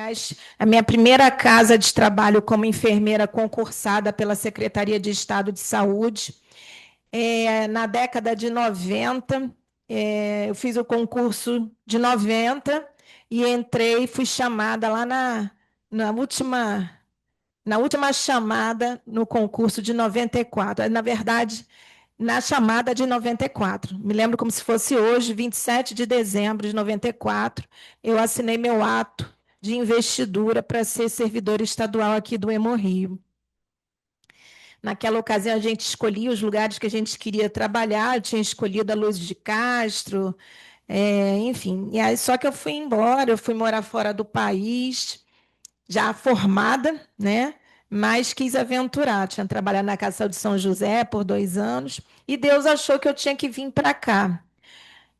Aliás, a minha primeira casa de trabalho como enfermeira concursada pela Secretaria de Estado de Saúde, na década de 90, eu fiz o concurso de 90 e entrei, fui chamada lá na última, na última chamada no concurso de 94. Na verdade, na chamada de 94. Me lembro como se fosse hoje, 27 de dezembro de 94, eu assinei meu ato de investidura para ser servidora estadual aqui do Hemorrio. Naquela ocasião, a gente escolhia os lugares que a gente queria trabalhar, eu tinha escolhido a Luz de Castro, enfim. E aí, só que eu fui embora, eu fui morar fora do país, já formada, né? Mas quis aventurar. Tinha trabalhado na Casa de São José por 2 anos, e Deus achou que eu tinha que vir para cá.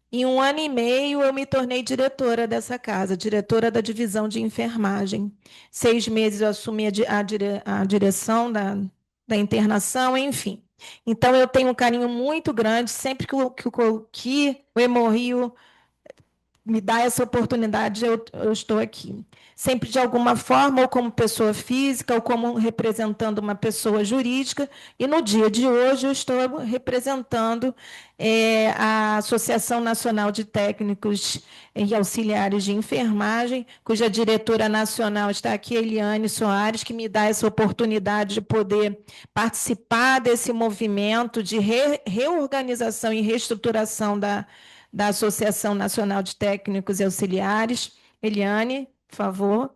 Em 1 ano e meio, eu me tornei diretora dessa casa, diretora da divisão de enfermagem. 6 meses eu assumi a direção da internação, enfim. Então, eu tenho um carinho muito grande, sempre que o Hemorrio me dá essa oportunidade, eu estou aqui. Sempre de alguma forma, ou como pessoa física, ou como representando uma pessoa jurídica, e no dia de hoje eu estou representando a Associação Nacional de Técnicos e Auxiliares de Enfermagem, cuja diretora nacional está aqui, Eliane Soares, que me dá essa oportunidade de poder participar desse movimento de reorganização e reestruturação da Associação Nacional de Técnicos e Auxiliares. Eliane, por favor.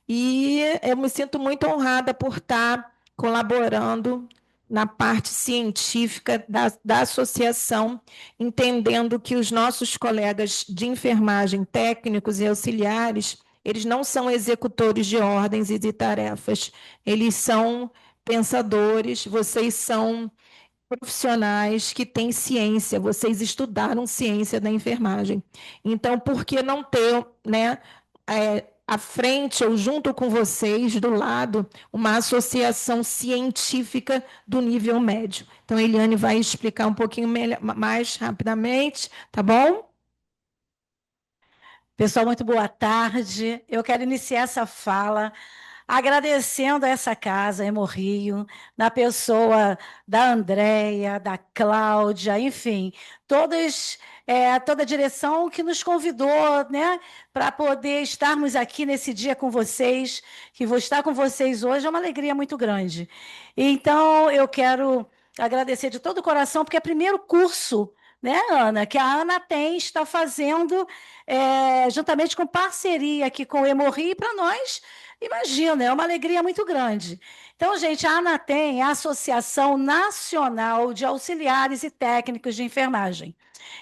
E eu me sinto muito honrada por estar colaborando na parte científica da associação, entendendo que os nossos colegas de enfermagem, técnicos e auxiliares, eles não são executores de ordens e de tarefas, eles são pensadores, vocês são profissionais que têm ciência, vocês estudaram ciência da enfermagem. Então, por que não ter, né, à frente ou junto com vocês, do lado, uma associação científica do nível médio? Então, a Eliane vai explicar um pouquinho mais rapidamente, tá bom? Pessoal, muito boa tarde. Eu quero iniciar essa fala agradecendo a essa casa, Hemorrio, na pessoa da Andréia, da Cláudia, enfim, toda a direção que nos convidou, né, para poder estarmos aqui nesse dia com vocês, que vou estar com vocês hoje, é uma alegria muito grande. Então, eu quero agradecer de todo o coração, porque é o primeiro curso, né, Ana, que a Ana está fazendo, juntamente com parceria aqui com o Hemorrio, para nós. Imagina, é uma alegria muito grande. Então, gente, a ANATEM é a Associação Nacional de Auxiliares e Técnicos de Enfermagem.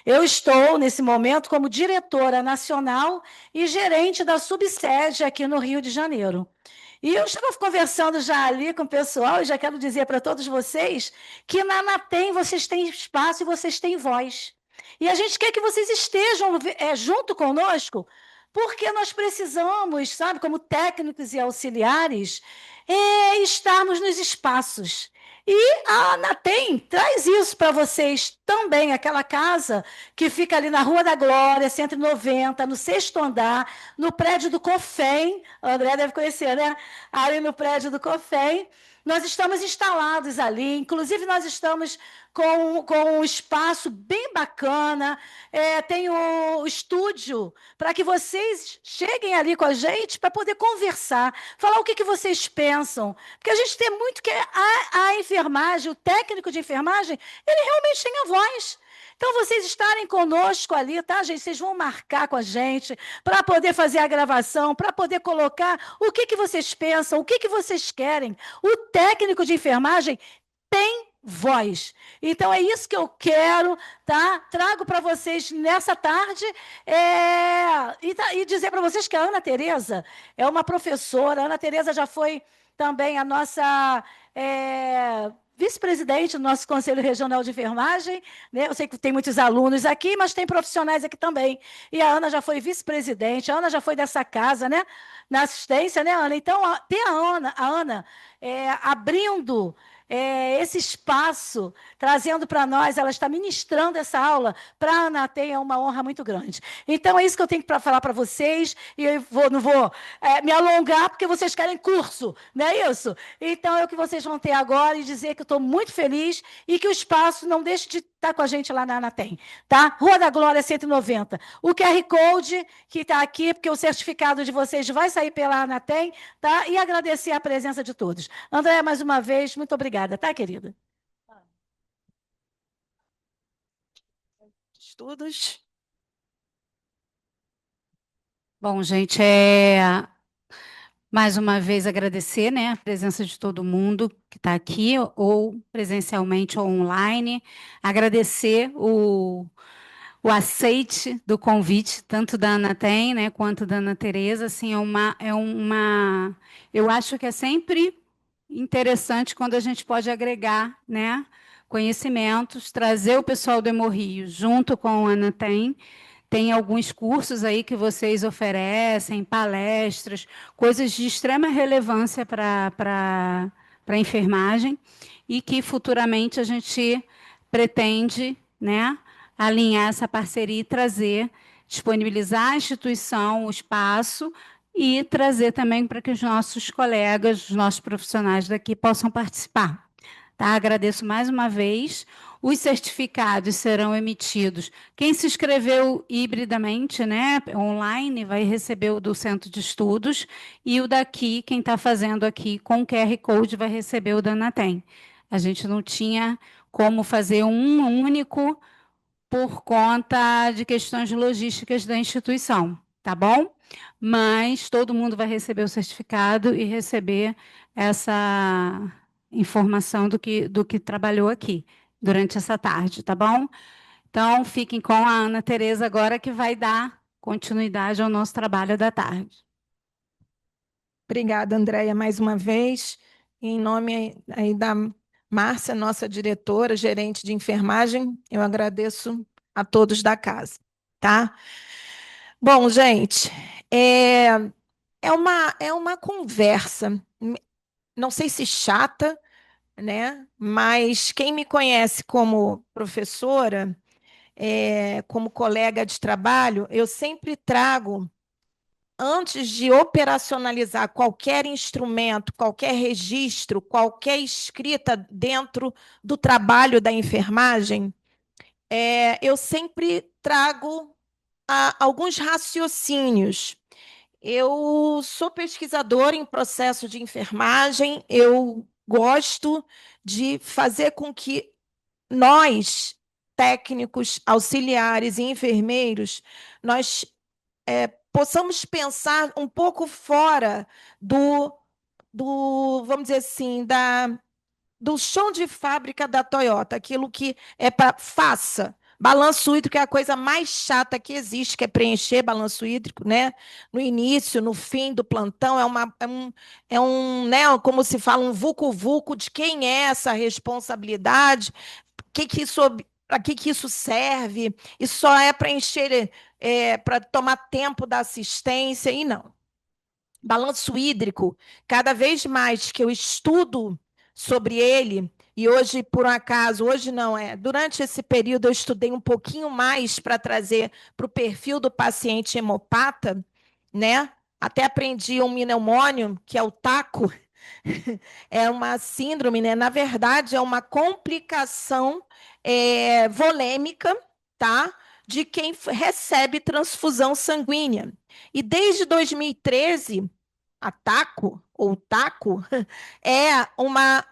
Eu estou, nesse momento, como diretora nacional e gerente da subsede aqui no Rio de Janeiro. E eu estava conversando já ali com o pessoal, e já quero dizer para todos vocês que na ANATEM vocês têm espaço e vocês têm voz. E a gente quer que vocês estejam junto conosco, porque nós precisamos, sabe, como técnicos e auxiliares, estarmos nos espaços. E a ANATEM traz isso para vocês também, aquela casa que fica ali na Rua da Glória, 190, no 6º andar, no prédio do COFEM, o André deve conhecer, né? Ali no prédio do COFEM. Nós estamos instalados ali, inclusive nós estamos com um espaço bem bacana, tem o estúdio para que vocês cheguem ali com a gente para poder conversar, falar o que vocês pensam, porque a gente tem muito que a enfermagem, o técnico de enfermagem, ele realmente tem a voz. Então, vocês estarem conosco ali, tá, gente? Vocês vão marcar com a gente para poder fazer a gravação, para poder colocar o que vocês pensam, o que vocês querem. O técnico de enfermagem tem voz. Então, é isso que eu quero, tá? Trago para vocês nessa tarde e dizer para vocês que a Ana Tereza é uma professora. A Ana Tereza já foi também a nossa vice-presidente do nosso Conselho Regional de Enfermagem, né? Eu sei que tem muitos alunos aqui, mas tem profissionais aqui também. E a Ana já foi vice-presidente, a Ana já foi dessa casa, né? na assistência, né, Ana? Então, ter a Ana abrindo esse espaço, trazendo para nós, ela está ministrando essa aula, para a Anatem é uma honra muito grande. Então, é isso que eu tenho para falar para vocês, e eu não vou me alongar, porque vocês querem curso, não é isso? Então, é o que vocês vão ter agora, e dizer que eu estou muito feliz, e que o espaço não deixe de estar com a gente lá na Anatem, tá? Rua da Glória 190. O QR Code que está aqui, porque o certificado de vocês vai sair pela Anatem, tá? E agradecer a presença de todos. Andréia, mais uma vez, muito obrigada, tá, querida? Estudos. Bom, gente, mais uma vez agradecer, né, a presença de todo mundo que está aqui, ou presencialmente ou online. Agradecer o aceite do convite, tanto da Ana Tem, né, quanto da Ana Tereza. Assim, eu acho que é sempre interessante quando a gente pode agregar, né, conhecimentos, trazer o pessoal do Hemorrio junto com a Ana tem alguns cursos aí que vocês oferecem, palestras, coisas de extrema relevância para a enfermagem e que futuramente a gente pretende, né, alinhar essa parceria e trazer, disponibilizar a instituição, o espaço e trazer também para que os nossos colegas, os nossos profissionais daqui possam participar. Tá? Agradeço mais uma vez. Os certificados serão emitidos. Quem se inscreveu hibridamente, né, online, vai receber o do Centro de Estudos, e o daqui, quem está fazendo aqui com QR Code, vai receber o da Anatem. A gente não tinha como fazer um único por conta de questões logísticas da instituição, tá bom? Mas todo mundo vai receber o certificado e receber essa informação do que trabalhou aqui durante essa tarde, tá bom? Então, fiquem com a Ana Tereza agora, que vai dar continuidade ao nosso trabalho da tarde. Obrigada, Andréia, mais uma vez. Em nome aí da Márcia, nossa diretora, gerente de enfermagem, eu agradeço a todos da casa, tá? Bom, gente, é uma conversa, não sei se chata, né? Mas quem me conhece como professora, como colega de trabalho, eu sempre trago, antes de operacionalizar qualquer instrumento, qualquer registro, qualquer escrita dentro do trabalho da enfermagem, eu sempre trago alguns raciocínios. Eu sou pesquisadora em processo de enfermagem, eu gosto de fazer com que nós, técnicos, auxiliares e enfermeiros, nós possamos pensar um pouco fora vamos dizer assim, do chão de fábrica da Toyota, aquilo que é para faça. Balanço hídrico é a coisa mais chata que existe, que é preencher balanço hídrico, né? No início, no fim do plantão, né, como se fala, um vucu-vucu de quem é essa responsabilidade, para que isso serve, e só é para encher, para tomar tempo da assistência, e não. Balanço hídrico, cada vez mais que eu estudo sobre ele, e hoje, por um acaso, hoje não durante esse período eu estudei um pouquinho mais para trazer para o perfil do paciente hemopata, né? Até aprendi um mnemônio, que é o TACO, é uma síndrome, né? Na verdade, é uma complicação volêmica, tá? De quem recebe transfusão sanguínea. E desde 2013, a TACO, ou TACO, é uma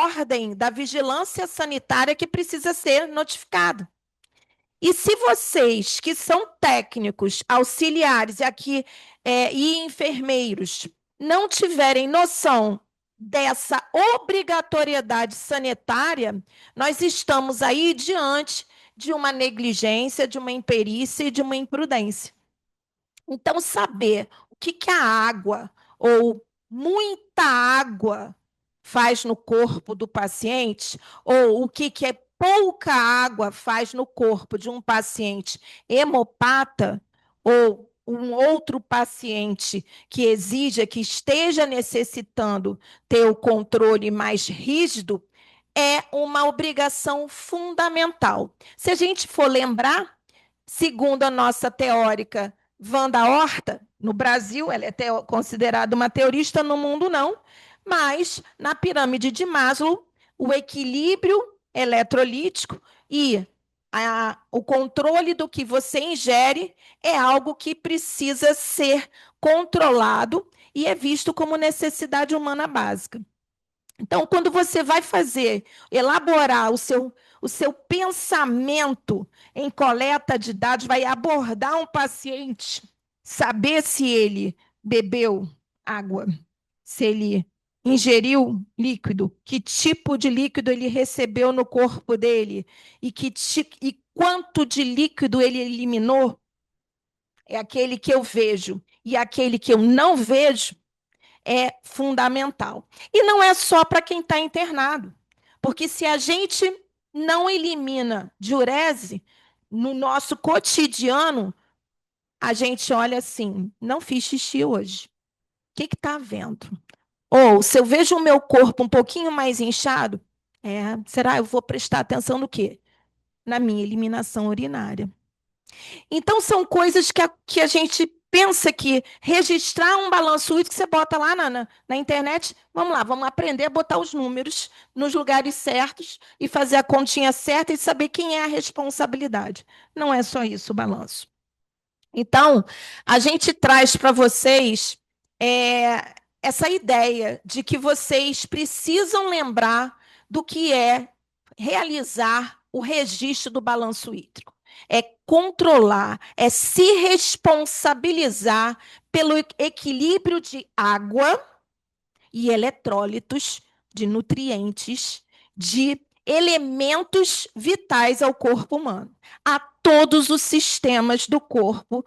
ordem da vigilância sanitária que precisa ser notificada. E se vocês, que são técnicos, auxiliares aqui, e enfermeiros, não tiverem noção dessa obrigatoriedade sanitária, nós estamos aí diante de uma negligência, de uma imperícia e de uma imprudência. Então, saber o que a água ou muita água faz no corpo do paciente, ou o que é pouca água faz no corpo de um paciente hemopata, ou um outro paciente que exija, que esteja necessitando ter o controle mais rígido, é uma obrigação fundamental. Se a gente for lembrar, segundo a nossa teórica Wanda Horta, no Brasil, ela é considerada uma teorista, no mundo não, mas na pirâmide de Maslow, o equilíbrio eletrolítico e o controle do que você ingere é algo que precisa ser controlado e é visto como necessidade humana básica. Então, quando você vai elaborar o seu pensamento em coleta de dados, vai abordar um paciente, saber se ele bebeu água, se ele ingeriu líquido, que tipo de líquido ele recebeu no corpo dele e quanto de líquido ele eliminou, é aquele que eu vejo e aquele que eu não vejo, é fundamental. E não é só para quem está internado, porque se a gente não elimina diurese no nosso cotidiano, a gente olha assim, não fiz xixi hoje. O que está havendo? Ou, se eu vejo o meu corpo um pouquinho mais inchado, será eu vou prestar atenção no quê? Na minha eliminação urinária. Então, são coisas que a gente pensa que registrar um balanço hídrico, você bota lá na internet, vamos lá, vamos aprender a botar os números nos lugares certos e fazer a continha certa e saber quem é a responsabilidade. Não é só isso o balanço. Então, a gente traz para vocês essa ideia de que vocês precisam lembrar do que é realizar o registro do balanço hídrico. É controlar, é se responsabilizar pelo equilíbrio de água e eletrólitos, de nutrientes, de elementos vitais ao corpo humano, a todos os sistemas do corpo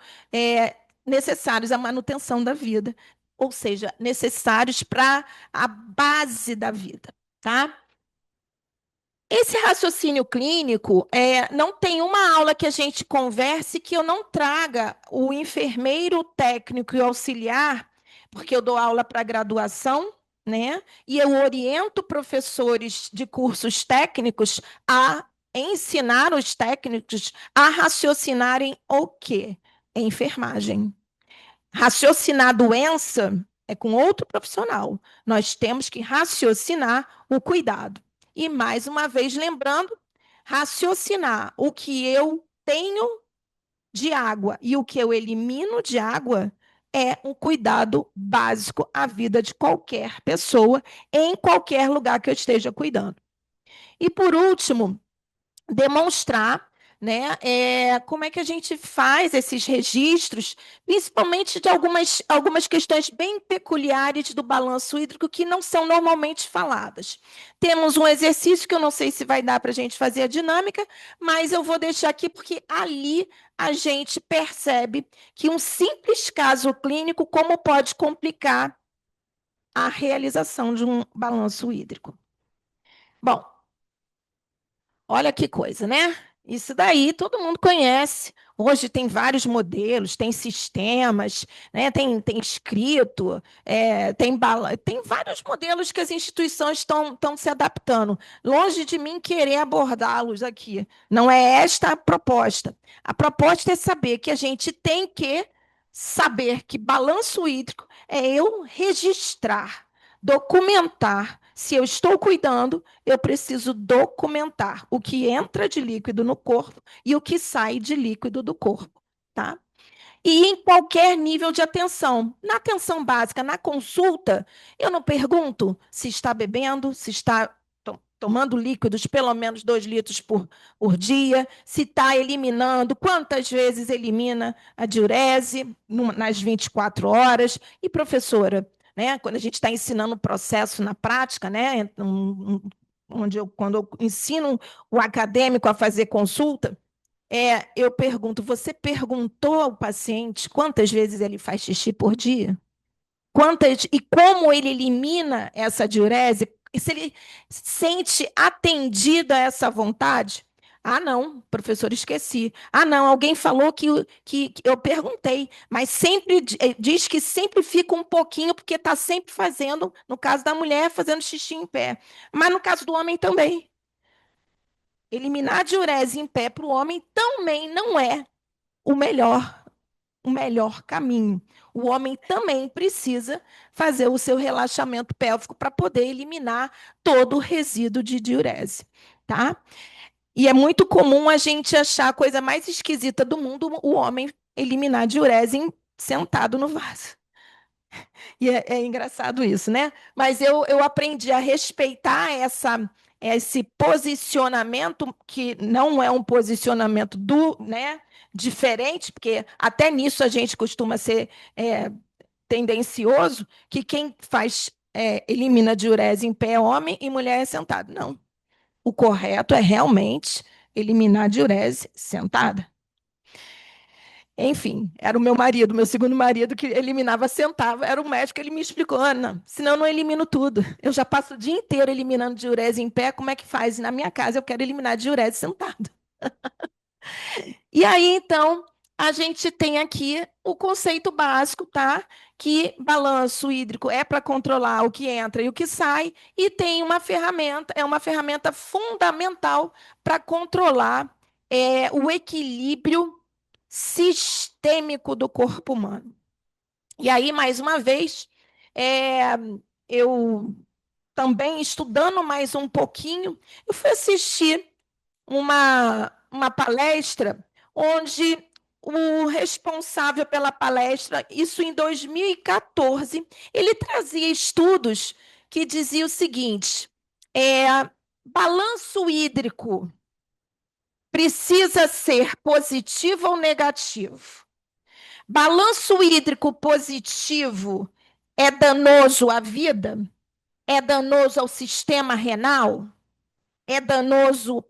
necessários à manutenção da vida, ou seja, necessários para a base da vida, tá? Esse raciocínio clínico, não tem uma aula que a gente converse que eu não traga o enfermeiro, técnico e auxiliar, porque eu dou aula para graduação, né? E eu oriento professores de cursos técnicos a ensinar os técnicos a raciocinarem o quê? Enfermagem. Raciocinar a doença é com outro profissional. Nós temos que raciocinar o cuidado. E, mais uma vez, lembrando, raciocinar o que eu tenho de água e o que eu elimino de água é um cuidado básico à vida de qualquer pessoa, em qualquer lugar que eu esteja cuidando. E, por último, demonstrar, né, como é que a gente faz esses registros, principalmente de algumas questões bem peculiares do balanço hídrico que não são normalmente faladas. Temos um exercício que eu não sei se vai dar para a gente fazer a dinâmica, mas eu vou deixar aqui porque ali a gente percebe que um simples caso clínico como pode complicar a realização de um balanço hídrico. Bom, olha que coisa, né? Isso daí todo mundo conhece. Hoje tem vários modelos, tem sistemas, né? tem escrito, tem vários modelos que as instituições estão se adaptando. Longe de mim querer abordá-los aqui. Não é esta a proposta. A proposta é saber que a gente tem que saber que balanço hídrico é eu registrar, documentar. Se eu estou cuidando, eu preciso documentar o que entra de líquido no corpo e o que sai de líquido do corpo, tá? E em qualquer nível de atenção. Na atenção básica, na consulta, eu não pergunto se está bebendo, se está tomando líquidos pelo menos 2 litros por dia, se está eliminando, quantas vezes elimina a diurese nas 24 horas. E, professora, né, quando a gente está ensinando o processo na prática, né, quando eu ensino o acadêmico a fazer consulta, eu pergunto, você perguntou ao paciente quantas vezes ele faz xixi por dia? E como ele elimina essa diurese? E se ele sente atendido a essa vontade? Ah, não, professor, esqueci. Ah, não, alguém falou que eu perguntei, mas sempre diz que sempre fica um pouquinho, porque está sempre fazendo, no caso da mulher, fazendo xixi em pé. Mas no caso do homem também. Eliminar a diurese em pé para o homem também não é o melhor caminho. O homem também precisa fazer o seu relaxamento pélvico para poder eliminar todo o resíduo de diurese, tá? E é muito comum a gente achar a coisa mais esquisita do mundo o homem eliminar a diurese sentado no vaso. E é engraçado isso, né? Mas eu aprendi a respeitar esse posicionamento, que não é um posicionamento né, diferente, porque até nisso a gente costuma ser tendencioso, que quem faz elimina a diurese em pé é homem e mulher é sentado. Não. O correto é realmente eliminar a diurese sentada. Enfim, era o meu marido, meu segundo marido, que eliminava sentava. Era o médico, ele me explicou, Ana, senão eu não elimino tudo. Eu já passo o dia inteiro eliminando diurese em pé, como é que faz? E na minha casa eu quero eliminar diurese sentado. E aí, então, a gente tem aqui o conceito básico, tá? Que balanço hídrico é para controlar o que entra e o que sai, e tem uma ferramenta, é uma ferramenta fundamental para controlar o equilíbrio sistêmico do corpo humano. E aí, mais uma vez, eu também estudando mais um pouquinho, eu fui assistir uma palestra onde o responsável pela palestra, isso em 2014, ele trazia estudos que diziam o seguinte: balanço hídrico precisa ser positivo ou negativo? Balanço hídrico positivo é danoso à vida? É danoso ao sistema renal? É danoso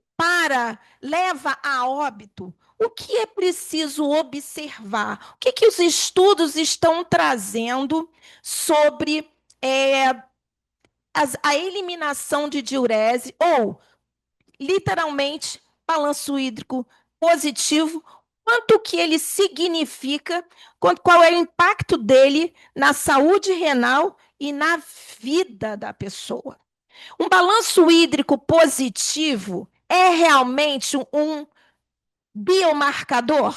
leva a óbito? O que é preciso observar? O que os estudos estão trazendo sobre a eliminação de diurese ou, literalmente, balanço hídrico positivo? Quanto que ele significa, qual é o impacto dele na saúde renal e na vida da pessoa? Um balanço hídrico positivo é realmente um biomarcador?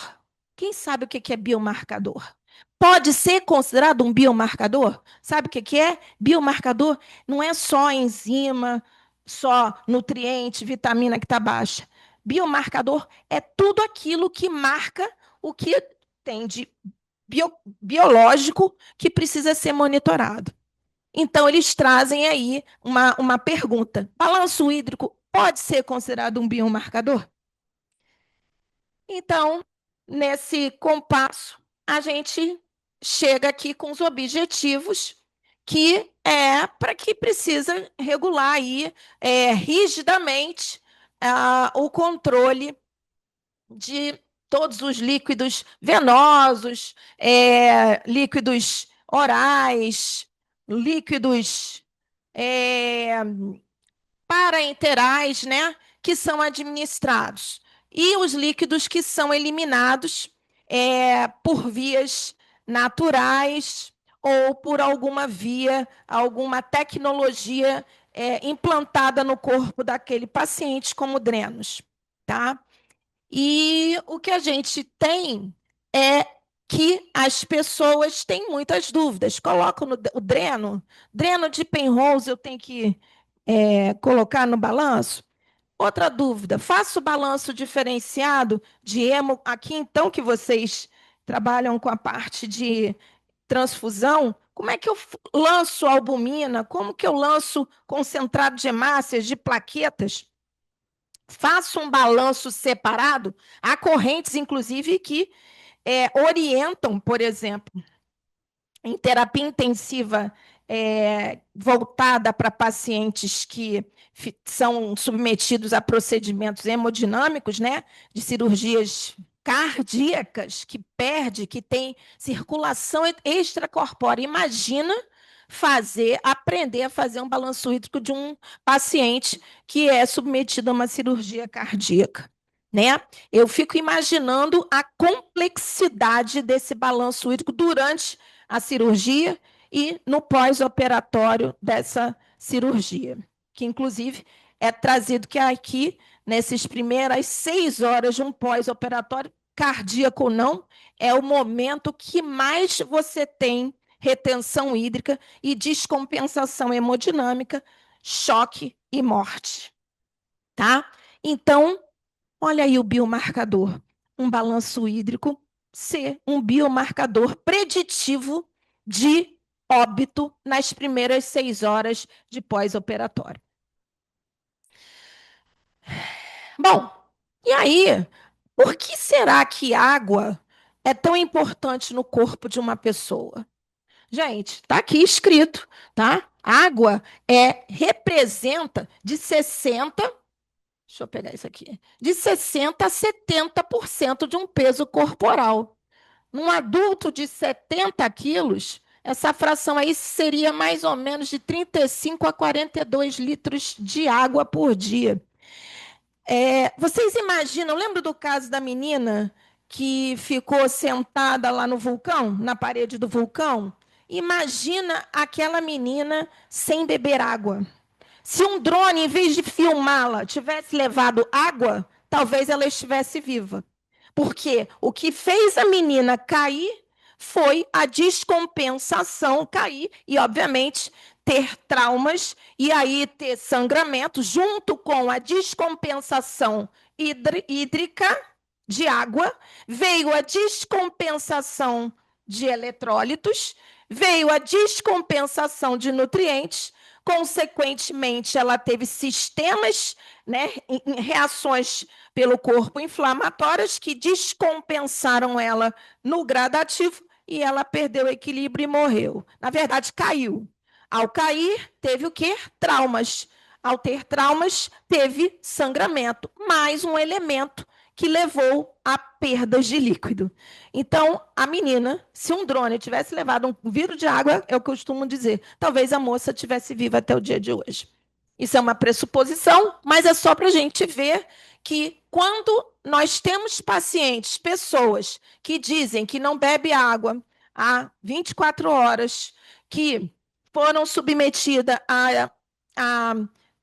Quem sabe o que é biomarcador? Pode ser considerado um biomarcador? Sabe o que é? Biomarcador não é só enzima, só nutriente, vitamina que está baixa. Biomarcador é tudo aquilo que marca o que tem de biológico que precisa ser monitorado. Então, eles trazem aí uma pergunta: balanço hídrico pode ser considerado um biomarcador? Então, nesse compasso, a gente chega aqui com os objetivos que é para que precisa regular aí rigidamente o controle de todos os líquidos venosos, líquidos orais, líquidos parenterais, né, que são administrados, e os líquidos que são eliminados por vias naturais ou por alguma via, alguma tecnologia implantada no corpo daquele paciente, como drenos, tá? E o que a gente tem é que as pessoas têm muitas dúvidas. Colocam o dreno de Penrose eu tenho que colocar no balanço? Outra dúvida, faço balanço diferenciado de hemo, aqui então que vocês trabalham com a parte de transfusão, como é que eu lanço albumina? Como que eu lanço concentrado de hemácias, de plaquetas? Faço um balanço separado? Há correntes, inclusive, que orientam, por exemplo, em terapia intensiva voltada para pacientes que são submetidos a procedimentos hemodinâmicos, né, de cirurgias cardíacas, que tem circulação extracorpórea. Imagina aprender a fazer um balanço hídrico de um paciente que é submetido a uma cirurgia cardíaca. né? Eu fico imaginando a complexidade desse balanço hídrico durante a cirurgia e no pós-operatório dessa cirurgia, que inclusive é trazido que aqui, nessas primeiras 6 horas de um pós-operatório, cardíaco ou não, é o momento que mais você tem retenção hídrica e descompensação hemodinâmica, choque e morte, tá? Então, olha aí o biomarcador. Um balanço hídrico ser um biomarcador preditivo de óbito nas primeiras 6 horas de pós-operatório. Bom, e aí, por que será que água é tão importante no corpo de uma pessoa? Gente, está aqui escrito, tá? Água representa de 60, deixa eu pegar isso aqui, de 60 a 70% de um peso corporal. Num adulto de 70 quilos, essa fração aí seria mais ou menos de 35 a 42 litros de água por dia. Vocês imaginam, lembra do caso da menina que ficou sentada lá no vulcão, na parede do vulcão? Imagina aquela menina sem beber água. Se um drone, em vez de filmá-la, tivesse levado água, talvez ela estivesse viva. Porque o que fez a menina cair foi a descompensação cair e, obviamente, ter traumas e aí ter sangramento, junto com a descompensação hídrica de água, veio a descompensação de eletrólitos, veio a descompensação de nutrientes, consequentemente, ela teve sistemas, né, reações pelo corpo inflamatórias que descompensaram ela no gradativo e ela perdeu o equilíbrio e morreu. Na verdade, caiu. Ao cair, teve o quê? Traumas. Ao ter traumas, teve sangramento, mais um elemento que levou a perdas de líquido. Então, a menina, se um drone tivesse levado um vidro de água, eu costumo dizer, talvez a moça tivesse viva até o dia de hoje. Isso é uma pressuposição, mas é só para a gente ver que quando nós temos pacientes, pessoas que dizem que não bebe água há 24 horas, que foram submetidas a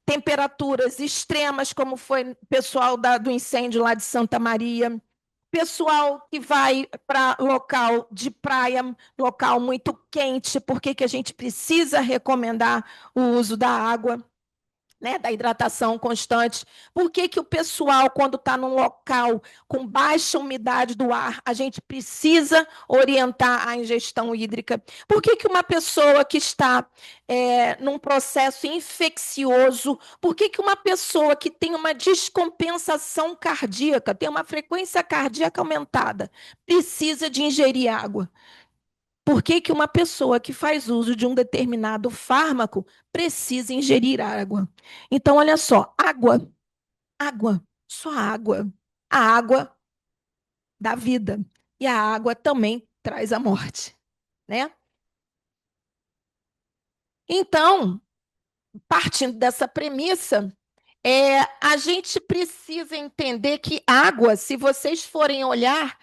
temperaturas extremas, como foi o pessoal do incêndio lá de Santa Maria, pessoal que vai para local de praia, local muito quente, por que a gente precisa recomendar o uso da água, né, da hidratação constante? Por que o pessoal, quando está num local com baixa umidade do ar, a gente precisa orientar a ingestão hídrica? Por que uma pessoa que está num processo infeccioso, por que uma pessoa que tem uma descompensação cardíaca, tem uma frequência cardíaca aumentada, precisa de ingerir água? Por que uma pessoa que faz uso de um determinado fármaco precisa ingerir água? Então, olha só, água, só água. A água dá vida. E a água também traz a morte, né? Então, partindo dessa premissa, a gente precisa entender que água, se vocês forem olhar,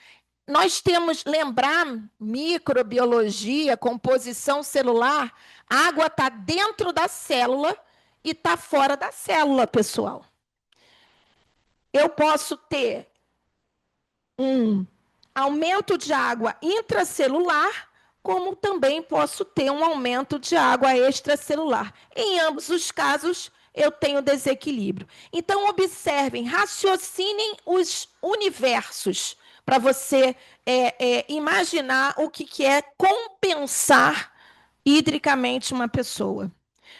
nós temos, lembrar, microbiologia, composição celular, a água está dentro da célula e está fora da célula, pessoal. Eu posso ter um aumento de água intracelular, como também posso ter um aumento de água extracelular. Em ambos os casos, eu tenho desequilíbrio. Então, observem, raciocinem os universos para você imaginar o que é compensar hidricamente uma pessoa.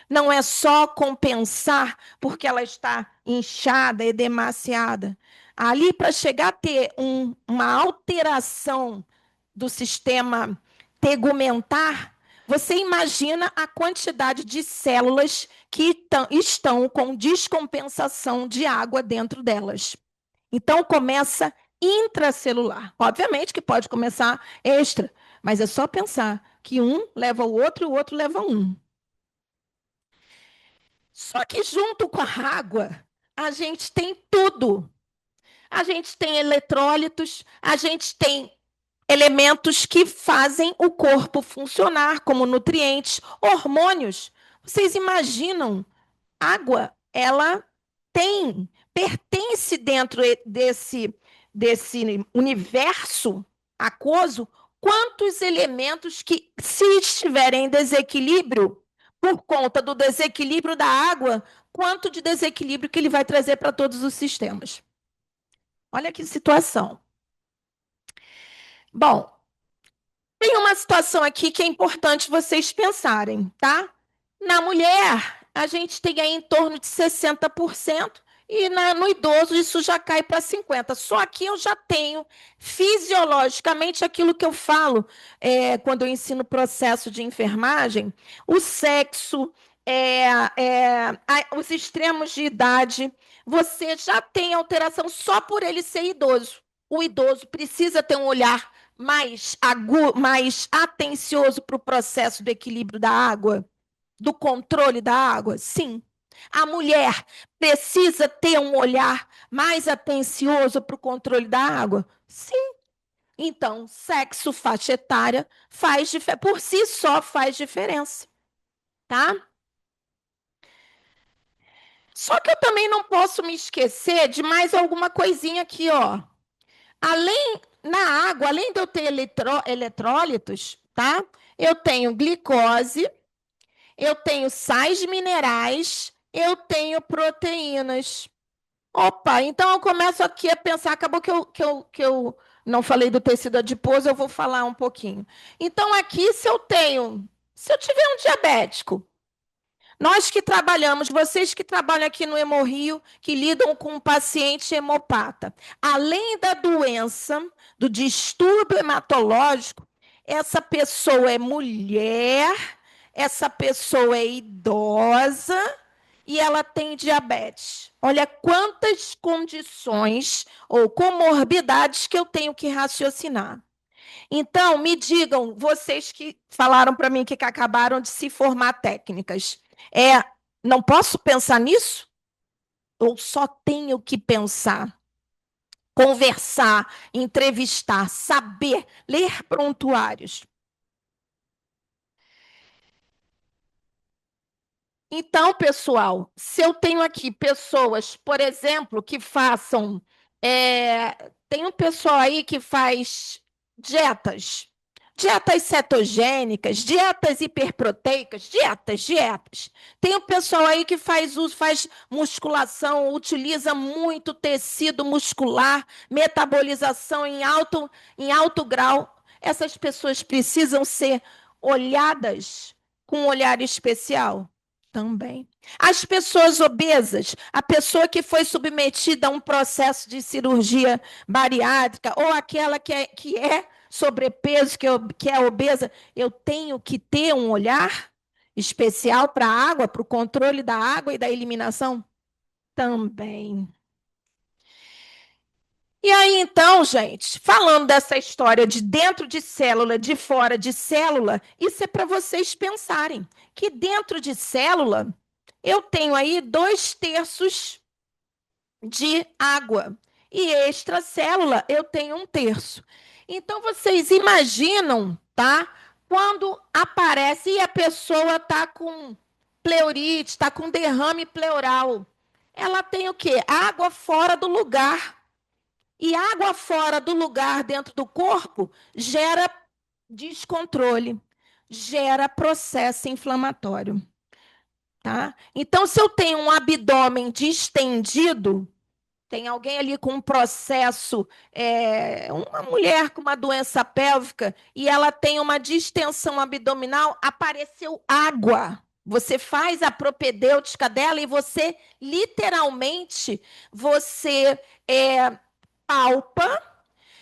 Não é só compensar porque ela está inchada, edemaciada. Ali, para chegar a ter uma alteração do sistema tegumentar, você imagina a quantidade de células que estão com descompensação de água dentro delas. Então, começa intracelular. Obviamente que pode começar extra, mas é só pensar que um leva o outro leva um. Só que junto com a água, a gente tem tudo. a gente tem eletrólitos, a gente tem elementos que fazem o corpo funcionar, como nutrientes, hormônios. Vocês imaginam? Água, ela pertence dentro desse universo aquoso, quantos elementos que, se estiverem em desequilíbrio, por conta do desequilíbrio da água, quanto de desequilíbrio que ele vai trazer para todos os sistemas. Olha que situação. Bom, tem uma situação aqui que é importante vocês pensarem, tá? Na mulher, a gente tem aí em torno de 60%, e no idoso isso já cai para 50%. Só que eu já tenho fisiologicamente aquilo que eu falo quando eu ensino o processo de enfermagem, o sexo, os extremos de idade, você já tem alteração só por ele ser idoso. O idoso precisa ter um olhar mais atencioso para o processo do equilíbrio da água, do controle da água? Sim. A mulher precisa ter um olhar mais atencioso para o controle da água? Sim. Então, sexo, faixa etária, por si só faz diferença, tá? Só que eu também não posso me esquecer de mais alguma coisinha aqui, ó. Na água, além de eu ter eletrólitos, tá? Eu tenho glicose, eu tenho sais minerais, eu tenho proteínas. Opa, então eu começo aqui a pensar, acabou que eu não falei do tecido adiposo, eu vou falar um pouquinho. Então, aqui, se eu tiver um diabético, nós que trabalhamos, vocês que trabalham aqui no Hemorrio, que lidam com um paciente hemopata, além da doença, do distúrbio hematológico, essa pessoa é mulher, essa pessoa é idosa e ela tem diabetes. Olha quantas condições ou comorbidades que eu tenho que raciocinar. Então, me digam, vocês que falaram para mim que acabaram de se formar técnicas, não posso pensar nisso? Ou só tenho que pensar, conversar, entrevistar, saber, ler prontuários? Então, pessoal, se eu tenho aqui pessoas, por exemplo, que façam. Tem um pessoal aí que faz dietas. Dietas cetogênicas, dietas hiperproteicas, dietas. Tem um pessoal aí que faz musculação, utiliza muito tecido muscular, metabolização em alto grau. Essas pessoas precisam ser olhadas com um olhar especial? Também. As pessoas obesas, a pessoa que foi submetida a um processo de cirurgia bariátrica, ou aquela que é sobrepeso, que é obesa, eu tenho que ter um olhar especial para a água, para o controle da água e da eliminação? Também. E aí, então, gente, falando dessa história de dentro de célula, de fora de célula, isso é para vocês pensarem que dentro de célula eu tenho aí 2/3 de água e extracélula eu tenho 1/3. Então, vocês imaginam, tá? Quando aparece e a pessoa está com pleurite, está com derrame pleural, ela tem o quê? Água fora do lugar. E água fora do lugar dentro do corpo gera descontrole, gera processo inflamatório. Tá? Então, se eu tenho um abdômen distendido, tem alguém ali com um processo, uma mulher com uma doença pélvica, e ela tem uma distensão abdominal, apareceu água. Você faz a propedêutica dela e você, literalmente, você palpa,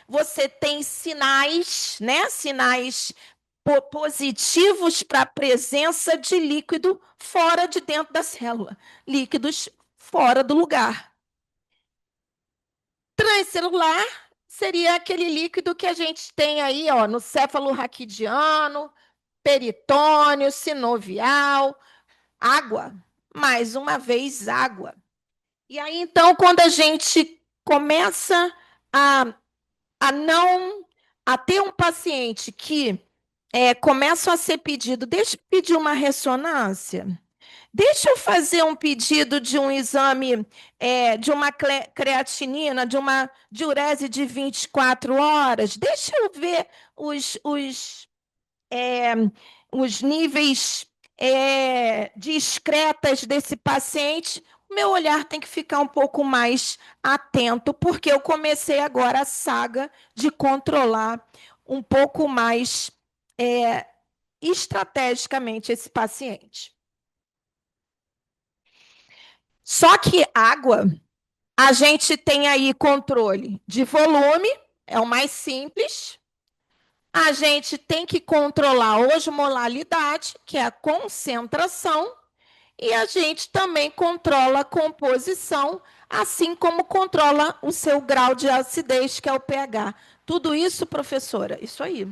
você tem sinais, né? Sinais positivos para a presença de líquido fora de dentro da célula, líquidos fora do lugar. Transcelular seria aquele líquido que a gente tem aí, ó, no céfalo raquidiano, peritônio, sinovial, água. Mais uma vez, água. E aí, então, quando a gente começa a não a ter um paciente que começa a ser pedido, deixa eu pedir uma ressonância, deixa eu fazer um pedido de um exame de uma creatinina, de uma diurese de 24 horas, deixa eu ver os níveis de excretas desse paciente. O meu olhar tem que ficar um pouco mais atento, porque eu comecei agora a saga de controlar um pouco mais estrategicamente esse paciente. Só que água, a gente tem aí controle de volume, é o mais simples. A gente tem que controlar a osmolaridade, que é a concentração, e a gente também controla a composição, assim como controla o seu grau de acidez, que é o pH. Tudo isso, professora, isso aí.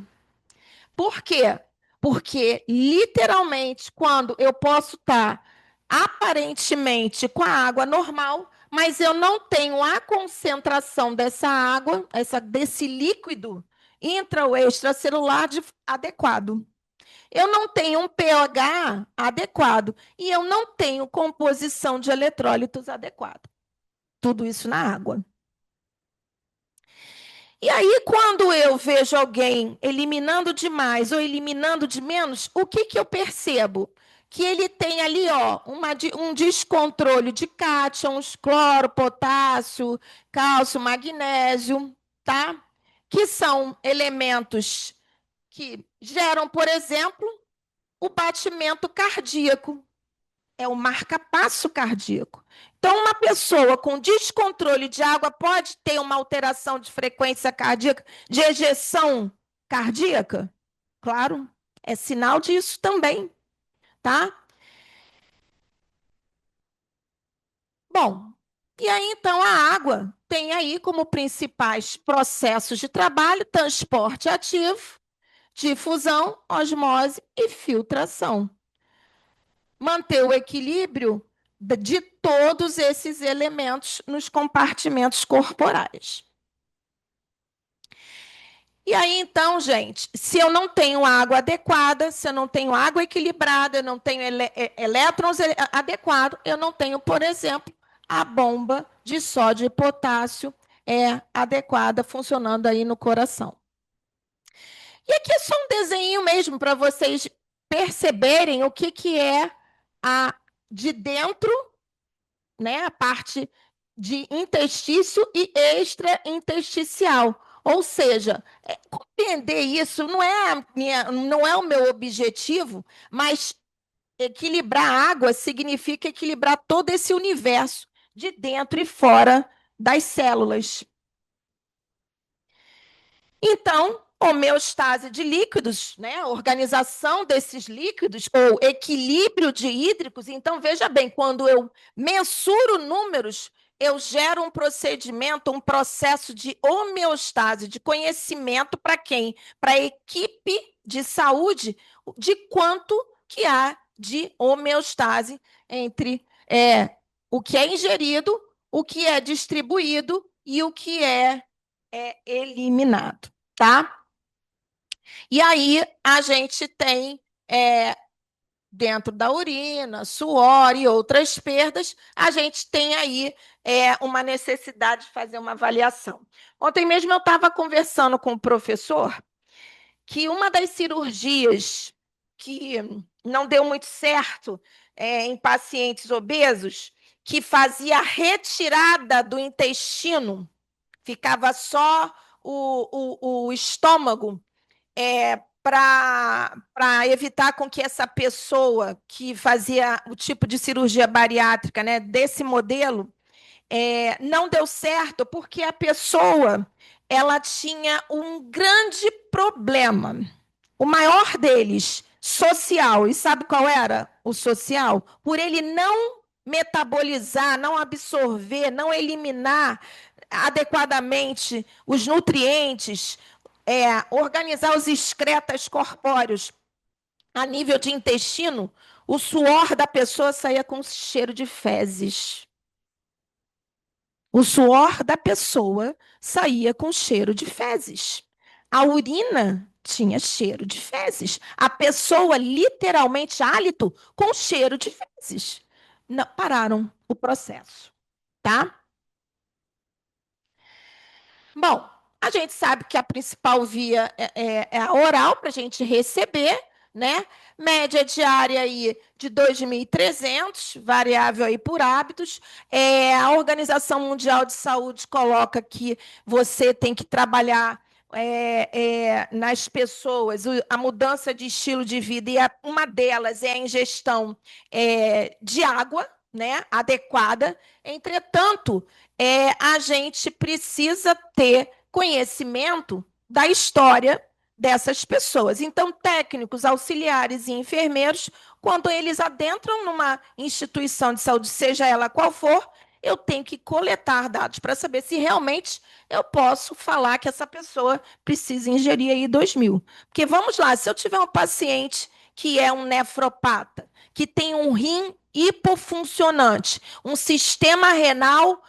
Por quê? Porque, literalmente, quando eu posso estar aparentemente com a água normal, mas eu não tenho a concentração dessa água, desse líquido intra ou extracelular adequado. Eu não tenho um pH adequado e eu não tenho composição de eletrólitos adequada. Tudo isso na água. E aí, quando eu vejo alguém eliminando demais ou eliminando de menos, o que eu percebo? Que ele tem ali um descontrole de cátions, cloro, potássio, cálcio, magnésio, tá? Que são elementos que geram, por exemplo, o batimento cardíaco. É o marca-passo cardíaco. Então, uma pessoa com descontrole de água pode ter uma alteração de frequência cardíaca, de ejeção cardíaca? Claro, é sinal disso também, tá? Bom, e aí então a água tem aí como principais processos de trabalho transporte ativo, difusão, osmose e filtração. Manter o equilíbrio de todos esses elementos nos compartimentos corporais. E aí, então, gente, se eu não tenho água adequada, se eu não tenho água equilibrada, eu não tenho elétrons adequados, eu não tenho, por exemplo, a bomba de sódio e potássio adequada funcionando aí no coração. E aqui é só um desenho mesmo para vocês perceberem o que é de dentro, né, a parte de interstício e extraintesticial. Ou seja, compreender isso não é o meu objetivo, mas equilibrar a água significa equilibrar todo esse universo de dentro e fora das células. Então, homeostase de líquidos, né? Organização desses líquidos, ou equilíbrio de hídricos. Então, veja bem, quando eu mensuro números, eu gero um procedimento, um processo de homeostase, de conhecimento para quem? Para a equipe de saúde, de quanto que há de homeostase entre o que é ingerido, o que é distribuído e o que é eliminado, tá? E aí a gente tem, dentro da urina, suor e outras perdas, a gente tem aí uma necessidade de fazer uma avaliação. Ontem mesmo eu estava conversando com o professor que uma das cirurgias que não deu muito certo em pacientes obesos, que fazia a retirada do intestino, ficava só o estômago, para evitar com que essa pessoa que fazia o tipo de cirurgia bariátrica, né, desse modelo, não deu certo, porque a pessoa ela tinha um grande problema. O maior deles, social. E sabe qual era o social? Por ele não metabolizar, não absorver, não eliminar adequadamente os nutrientes, organizar os excretas corpóreos a nível de intestino, o suor da pessoa saía com cheiro de fezes. O suor da pessoa saía com cheiro de fezes. A urina tinha cheiro de fezes. A pessoa, literalmente, hálito com cheiro de fezes. Não, pararam o processo, tá? Bom, a gente sabe que a principal via é a oral para a gente receber, né? Média diária aí de 2.300, variável aí por hábitos. A Organização Mundial de Saúde coloca que você tem que trabalhar nas pessoas a mudança de estilo de vida, e uma delas é a ingestão de água, né, adequada. Entretanto, a gente precisa ter conhecimento da história dessas pessoas. Então, técnicos, auxiliares e enfermeiros, quando eles adentram numa instituição de saúde, seja ela qual for, eu tenho que coletar dados para saber se realmente eu posso falar que essa pessoa precisa ingerir aí 2.000. Porque, vamos lá, se eu tiver um paciente que é um nefropata, que tem um rim hipofuncionante, um sistema renal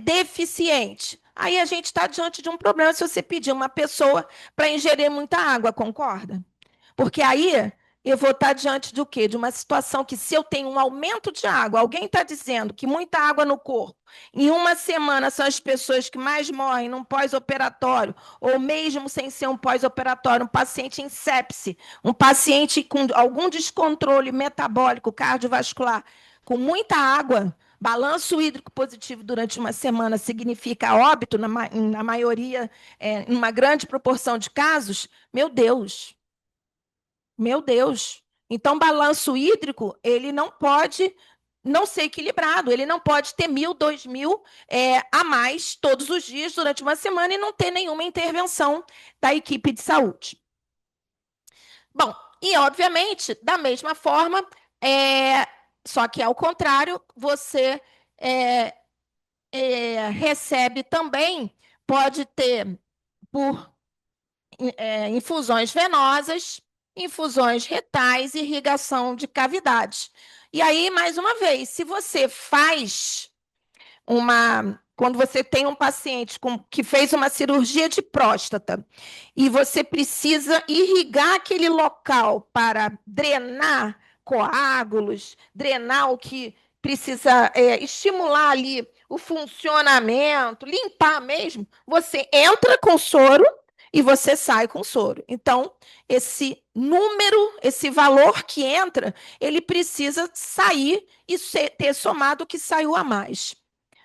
deficiente, aí a gente está diante de um problema se você pedir uma pessoa para ingerir muita água, concorda? Porque aí eu vou estar diante do quê? De uma situação que, se eu tenho um aumento de água, alguém está dizendo que muita água no corpo, em uma semana são as pessoas que mais morrem num pós-operatório, ou mesmo sem ser um pós-operatório, um paciente em sepse, um paciente com algum descontrole metabólico, cardiovascular, com muita água. Balanço hídrico positivo durante uma semana significa óbito, na maioria, em uma grande proporção de casos. Meu Deus, meu Deus. Então, balanço hídrico, ele não pode não ser equilibrado. Ele não pode ter 1.000, 2.000 a mais todos os dias durante uma semana e não ter nenhuma intervenção da equipe de saúde. Bom, e obviamente, da mesma forma, só que ao contrário, você recebe também, pode ter por infusões venosas, infusões retais, irrigação de cavidades. E aí, mais uma vez, se você faz quando você tem um paciente que fez uma cirurgia de próstata e você precisa irrigar aquele local para drenar coágulos, drenar o que precisa estimular ali o funcionamento, limpar mesmo, você entra com soro e você sai com soro. Então, esse número, esse valor que entra, ele precisa sair e ter somado o que saiu a mais.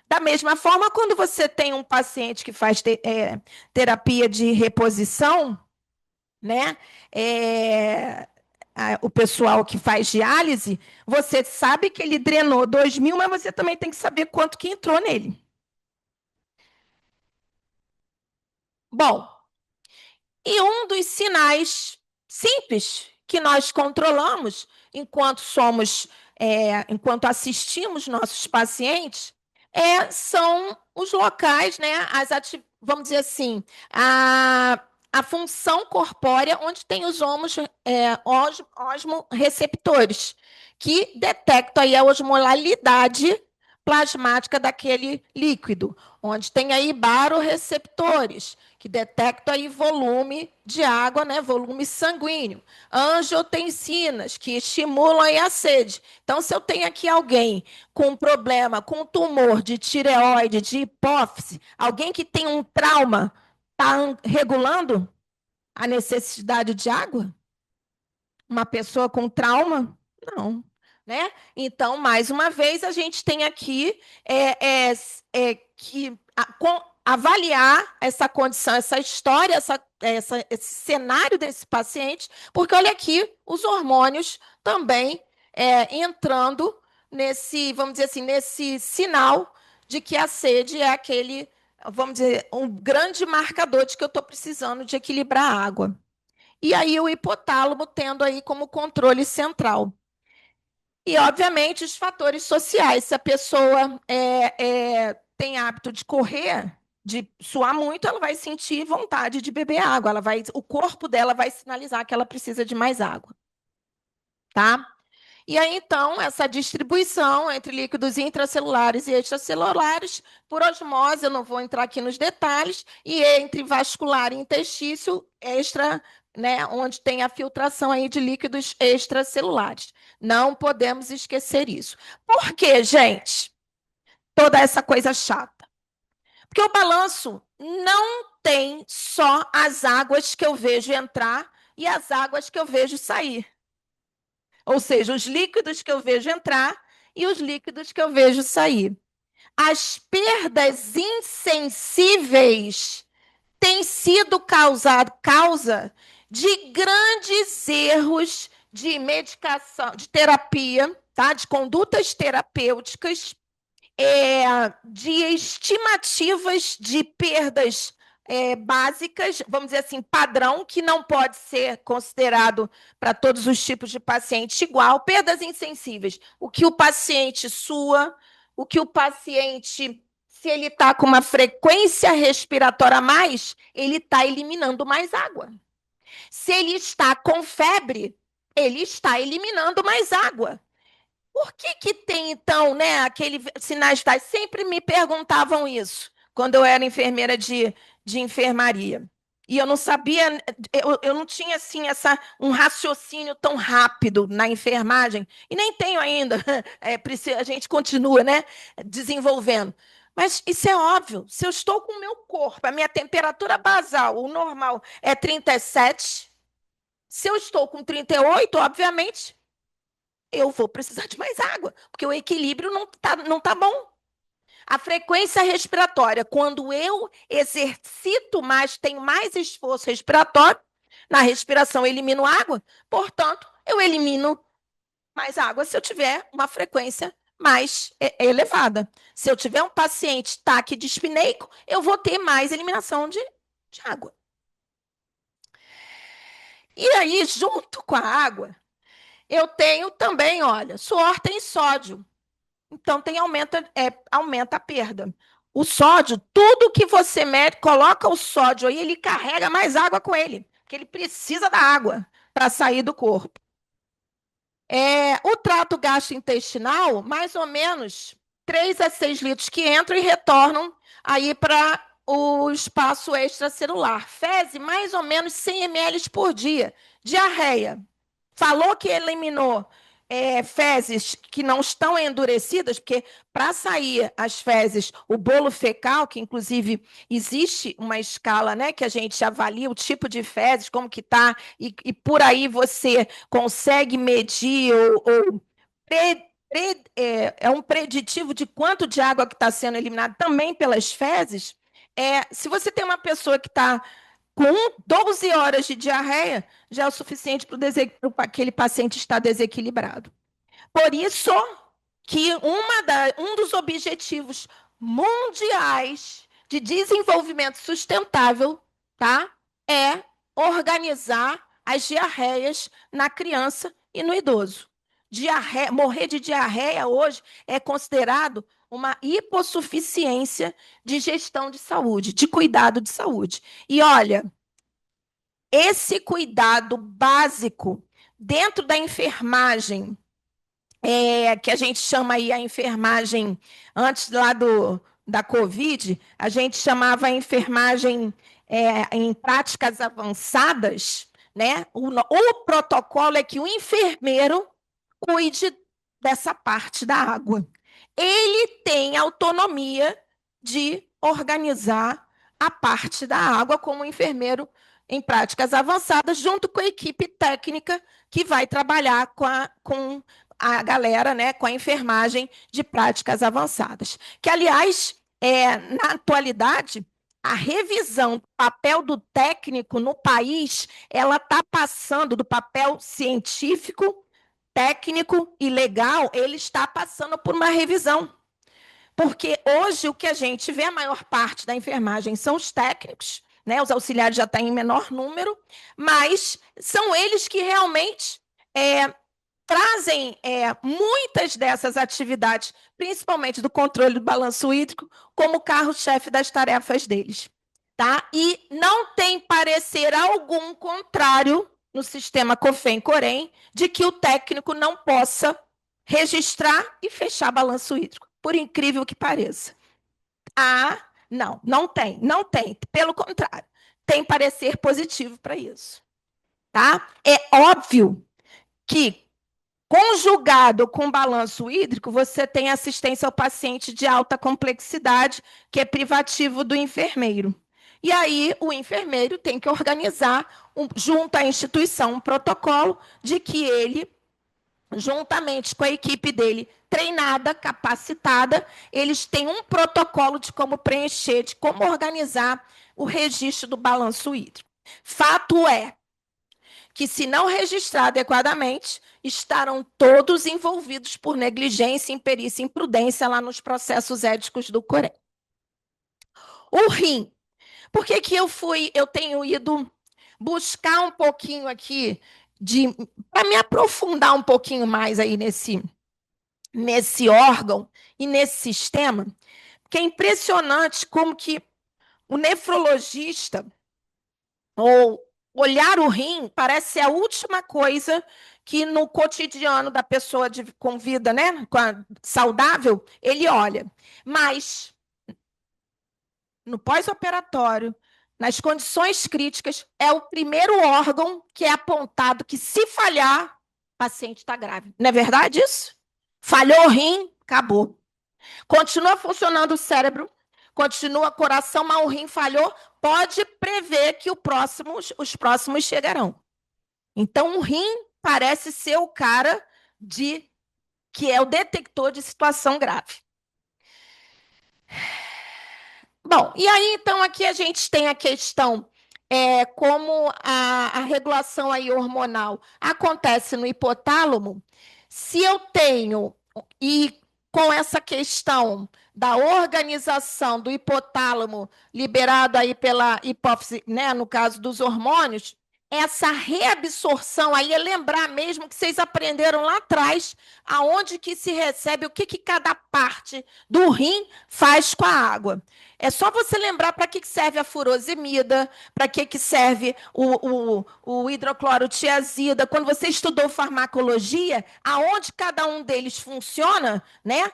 Da mesma forma, quando você tem um paciente que faz terapia de reposição, né? O pessoal que faz diálise, você sabe que ele drenou 2.000, mas você também tem que saber quanto que entrou nele. Bom, e um dos sinais simples que nós controlamos enquanto enquanto assistimos nossos pacientes, são os locais, né? Vamos dizer assim, a função corpórea onde tem os osmoreceptores, que detectam aí a osmolaridade plasmática daquele líquido, onde tem aí baroreceptores, que detectam aí volume de água, né, volume sanguíneo, angiotensinas, que estimulam aí a sede. Então, se eu tenho aqui alguém com problema, com tumor de tireoide, de hipófise, alguém que tem um trauma, está regulando a necessidade de água? Uma pessoa com trauma? Não. Né? Então, mais uma vez, a gente tem aqui que avaliar essa condição, essa história, esse cenário desse paciente, porque olha aqui, os hormônios também entrando nesse, vamos dizer assim, nesse sinal de que a sede é aquele, vamos dizer, um grande marcador de que eu estou precisando de equilibrar a água. E aí o hipotálamo tendo aí como controle central. E, obviamente, os fatores sociais. Se a pessoa tem hábito de correr, de suar muito, ela vai sentir vontade de beber água. O corpo dela vai sinalizar que ela precisa de mais água. Tá? E aí, então, essa distribuição entre líquidos intracelulares e extracelulares, por osmose, eu não vou entrar aqui nos detalhes, e entre vascular e interstício extra, né, onde tem a filtração aí de líquidos extracelulares. Não podemos esquecer isso. Por quê, gente? Toda essa coisa chata. Porque o balanço não tem só as águas que eu vejo entrar e as águas que eu vejo sair. Ou seja, os líquidos que eu vejo entrar e os líquidos que eu vejo sair. As perdas insensíveis têm sido causa de grandes erros de medicação, de terapia, tá? De condutas terapêuticas, de estimativas de perdas básicas, vamos dizer assim, padrão, que não pode ser considerado para todos os tipos de pacientes igual, perdas insensíveis, o que o paciente sua, o que o paciente, se ele está com uma frequência respiratória a mais, ele está eliminando mais água. Se ele está com febre, ele está eliminando mais água. Por que tem, então, né, aqueles sinais vitais? Sempre me perguntavam isso, quando eu era enfermeira de enfermaria. E eu não sabia, eu não tinha, assim, um raciocínio tão rápido na enfermagem, e nem tenho ainda, a gente continua, né, desenvolvendo. Mas isso é óbvio, se eu estou com o meu corpo, a minha temperatura basal, o normal, é 37, se eu estou com 38, obviamente, eu vou precisar de mais água, porque o equilíbrio não tá bom. A frequência respiratória, quando eu exercito mais, tenho mais esforço respiratório, na respiração eu elimino água, portanto, eu elimino mais água se eu tiver uma frequência mais elevada. Se eu tiver um paciente taquidispneico, eu vou ter mais eliminação de água. E aí, junto com a água, eu tenho também, olha, suor tem sódio. Então, aumenta a perda. O sódio, tudo que você mede, coloca o sódio aí, ele carrega mais água com ele, porque ele precisa da água para sair do corpo. O trato gastrointestinal, mais ou menos 3 a 6 litros que entram e retornam aí para o espaço extracelular. Fezes, mais ou menos 100 ml por dia. Diarreia. Falou que eliminou fezes que não estão endurecidas, porque para sair as fezes, o bolo fecal, que inclusive existe uma escala, né, que a gente avalia o tipo de fezes, como que está, e por aí você consegue medir é um preditivo de quanto de água que está sendo eliminada também pelas fezes. Se você tem uma pessoa que está com 12 horas de diarreia, já é o suficiente para aquele paciente estar desequilibrado. Por isso que um dos objetivos mundiais de desenvolvimento sustentável, tá, é organizar as diarreias na criança e no idoso. Morrer de diarreia hoje é considerado uma hipossuficiência de gestão de saúde, de cuidado de saúde. E olha, esse cuidado básico dentro da enfermagem, que a gente chama aí a enfermagem, antes lá da Covid, a gente chamava a enfermagem em práticas avançadas, né? O protocolo é que o enfermeiro cuide dessa parte da água. Ele tem autonomia de organizar a parte da água como enfermeiro em práticas avançadas, junto com a equipe técnica que vai trabalhar com a galera, né, com a enfermagem de práticas avançadas. Que, aliás, na atualidade, a revisão do papel do técnico no país, ela está passando do papel científico, técnico e legal, ele está passando por uma revisão. Porque hoje o que a gente vê, a maior parte da enfermagem são os técnicos, né? Os auxiliares já estão em menor número, mas são eles que realmente trazem muitas dessas atividades, principalmente do controle do balanço hídrico, como carro-chefe das tarefas deles. Tá? E não tem parecer algum contrário no sistema COFEM-COREM de que o técnico não possa registrar e fechar balanço hídrico, por incrível que pareça. Não tem. Pelo contrário, tem parecer positivo para isso. Tá? É óbvio que, conjugado com balanço hídrico, você tem assistência ao paciente de alta complexidade, que é privativo do enfermeiro. E aí, o enfermeiro tem que organizar, junto à instituição, um protocolo de que ele, juntamente com a equipe dele, treinada, capacitada, eles têm um protocolo de como preencher, de como organizar o registro do balanço hídrico. Fato é que, se não registrar adequadamente, estarão todos envolvidos por negligência, imperícia e imprudência lá nos processos éticos do COREM. O rim. Por que eu tenho ido buscar um pouquinho aqui, para me aprofundar um pouquinho mais aí nesse órgão e nesse sistema, que é impressionante como que o nefrologista, ou olhar o rim, parece ser a última coisa que no cotidiano da pessoa com vida, né, saudável, ele olha. Mas, no pós-operatório, nas condições críticas, é o primeiro órgão que é apontado que, se falhar, o paciente está grave. Não é verdade isso? Falhou o rim, acabou. Continua funcionando o cérebro, continua o coração, mas o rim falhou, pode prever que os próximos chegarão. Então, o rim parece ser o cara que é o detector de situação grave. Bom, e aí, então, aqui a gente tem a questão como a regulação aí hormonal acontece no hipotálamo. Se eu tenho, e com essa questão da organização do hipotálamo liberado aí pela hipófise, né, no caso dos hormônios, essa reabsorção aí é lembrar mesmo que vocês aprenderam lá atrás aonde que se recebe, o que cada parte do rim faz com a água. É só você lembrar para que serve a furosemida, para que serve o hidroclorotiazida. Quando você estudou farmacologia, aonde cada um deles funciona, né?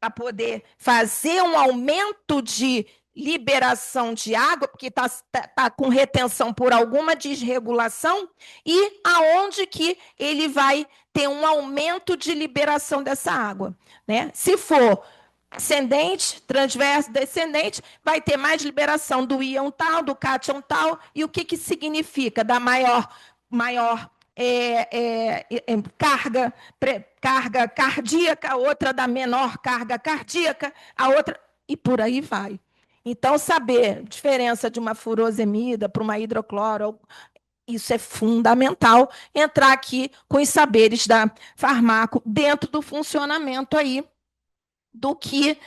Para poder fazer um aumento de liberação de água, porque tá com retenção por alguma desregulação, e aonde que ele vai ter um aumento de liberação dessa água, né? Se for ascendente, transverso, descendente, vai ter mais liberação do íon tal, do cátion tal, e o que significa? Da maior carga cardíaca, a outra da menor carga cardíaca, a outra, e por aí vai. Então, saber a diferença de uma furosemida para uma hidrocloro, isso é fundamental, entrar aqui com os saberes da farmaco dentro do funcionamento aí do que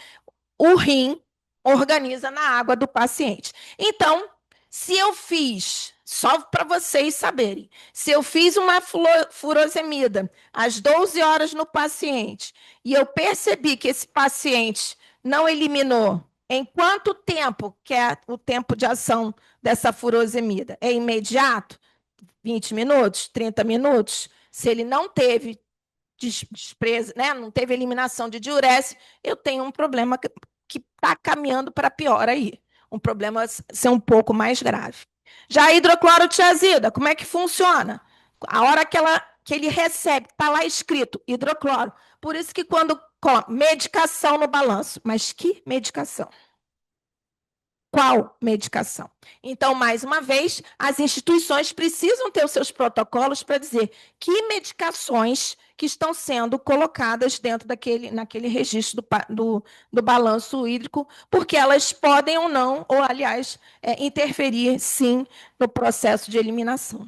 o rim organiza na água do paciente. Então, se eu fiz, só para vocês saberem, se eu fiz uma furosemida às 12 horas no paciente e eu percebi que esse paciente não eliminou, em quanto tempo que é o tempo de ação dessa furosemida? É imediato? 20 minutos? 30 minutos? Se ele não teve despreza, né? Não teve eliminação de diurese, eu tenho um problema que está caminhando para pior aí. Um problema ser um pouco mais grave. Já a hidroclorotiazida, como é que funciona? A hora que ele recebe, está lá escrito hidrocloro. Por isso que quando medicação no balanço. Mas que medicação? Qual medicação? Então, mais uma vez, as instituições precisam ter os seus protocolos para dizer que medicações que estão sendo colocadas dentro naquele registro do balanço hídrico, porque elas podem ou não, ou, aliás, interferir, sim, no processo de eliminação.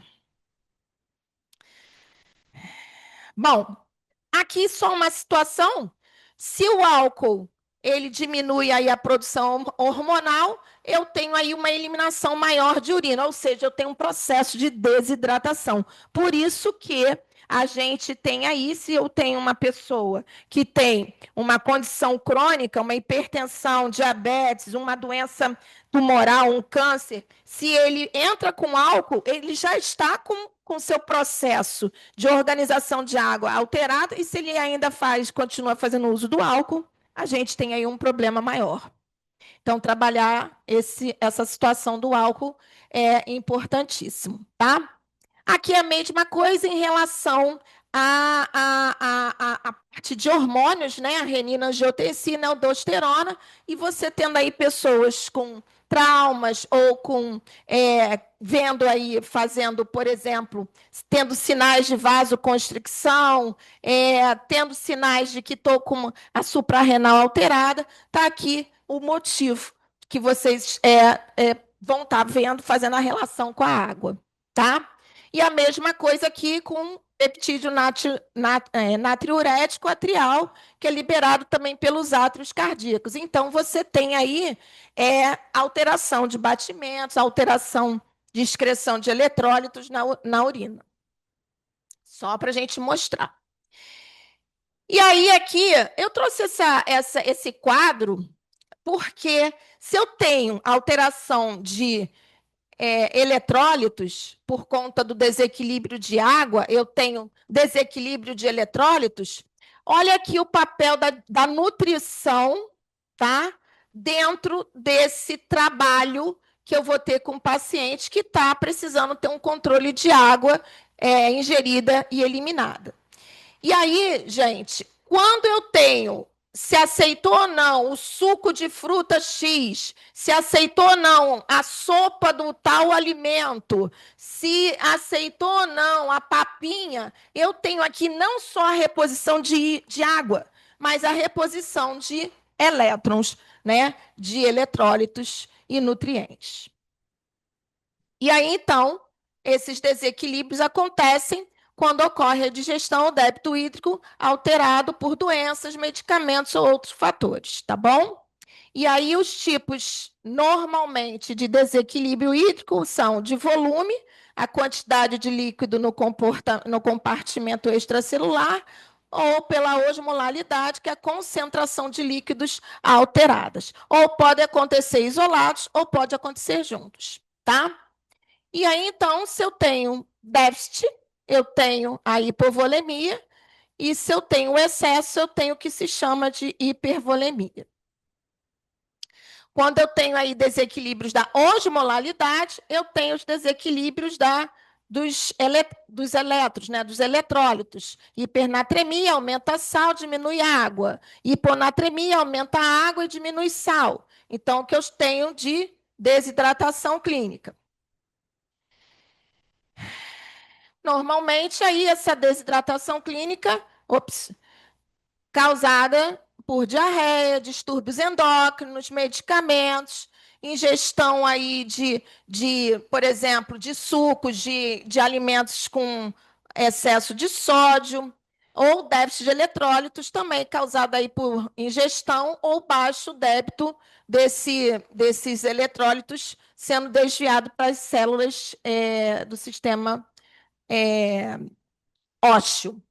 Bom, aqui só uma situação. Se o álcool ele diminui aí a produção hormonal, eu tenho aí uma eliminação maior de urina, ou seja, eu tenho um processo de desidratação. Por isso que a gente tem aí, se eu tenho uma pessoa que tem uma condição crônica, uma hipertensão, diabetes, uma doença tumoral, um câncer, se ele entra com álcool, ele já está com seu processo de organização de água alterado, e se ele ainda continua fazendo uso do álcool, a gente tem aí um problema maior. Então, trabalhar essa situação do álcool é importantíssimo, tá? Aqui é a mesma coisa em relação à parte de hormônios, né? A renina, angiotensina, a aldosterona, e você tendo aí pessoas com traumas ou vendo aí, fazendo, por exemplo, tendo sinais de vasoconstricção, tendo sinais de que estou com a suprarrenal alterada, está aqui o motivo que vocês vão estar vendo, fazendo a relação com a água, tá? E a mesma coisa aqui com peptídeo natriurético atrial, que é liberado também pelos átrios cardíacos. Então, você tem aí alteração de batimentos, alteração de excreção de eletrólitos na urina. Só para a gente mostrar. E aí, aqui, eu trouxe esse quadro porque se eu tenho alteração de eletrólitos, por conta do desequilíbrio de água, eu tenho desequilíbrio de eletrólitos. Olha aqui o papel da nutrição, tá? Dentro desse trabalho que eu vou ter com o paciente que está precisando ter um controle de água ingerida e eliminada. E aí, gente, quando eu tenho se aceitou ou não o suco de fruta X, se aceitou ou não a sopa do tal alimento, se aceitou ou não a papinha, eu tenho aqui não só a reposição de água, mas a reposição de elétrons, né, de eletrólitos e nutrientes. E aí, então, esses desequilíbrios acontecem quando ocorre a digestão ou débito hídrico alterado por doenças, medicamentos ou outros fatores, tá bom? E aí os tipos, normalmente, de desequilíbrio hídrico são de volume, a quantidade de líquido no compartimento extracelular, ou pela osmolaridade, que é a concentração de líquidos alteradas. Ou pode acontecer isolados, ou pode acontecer juntos, tá? E aí, então, se eu tenho déficit, eu tenho a hipovolemia, e se eu tenho excesso, eu tenho o que se chama de hipervolemia. Quando eu tenho aí desequilíbrios da osmolaridade, eu tenho os desequilíbrios dos elétrons, né, dos eletrólitos. Hipernatremia aumenta sal, diminui água. Hiponatremia aumenta a água e diminui sal. Então, o que eu tenho de desidratação clínica. Normalmente, aí, essa desidratação clínica, causada por diarreia, distúrbios endócrinos, medicamentos, ingestão aí por exemplo, de sucos, de alimentos com excesso de sódio, ou déficit de eletrólitos, também causado aí por ingestão ou baixo débito desses eletrólitos sendo desviado para as células do sistema ósseo.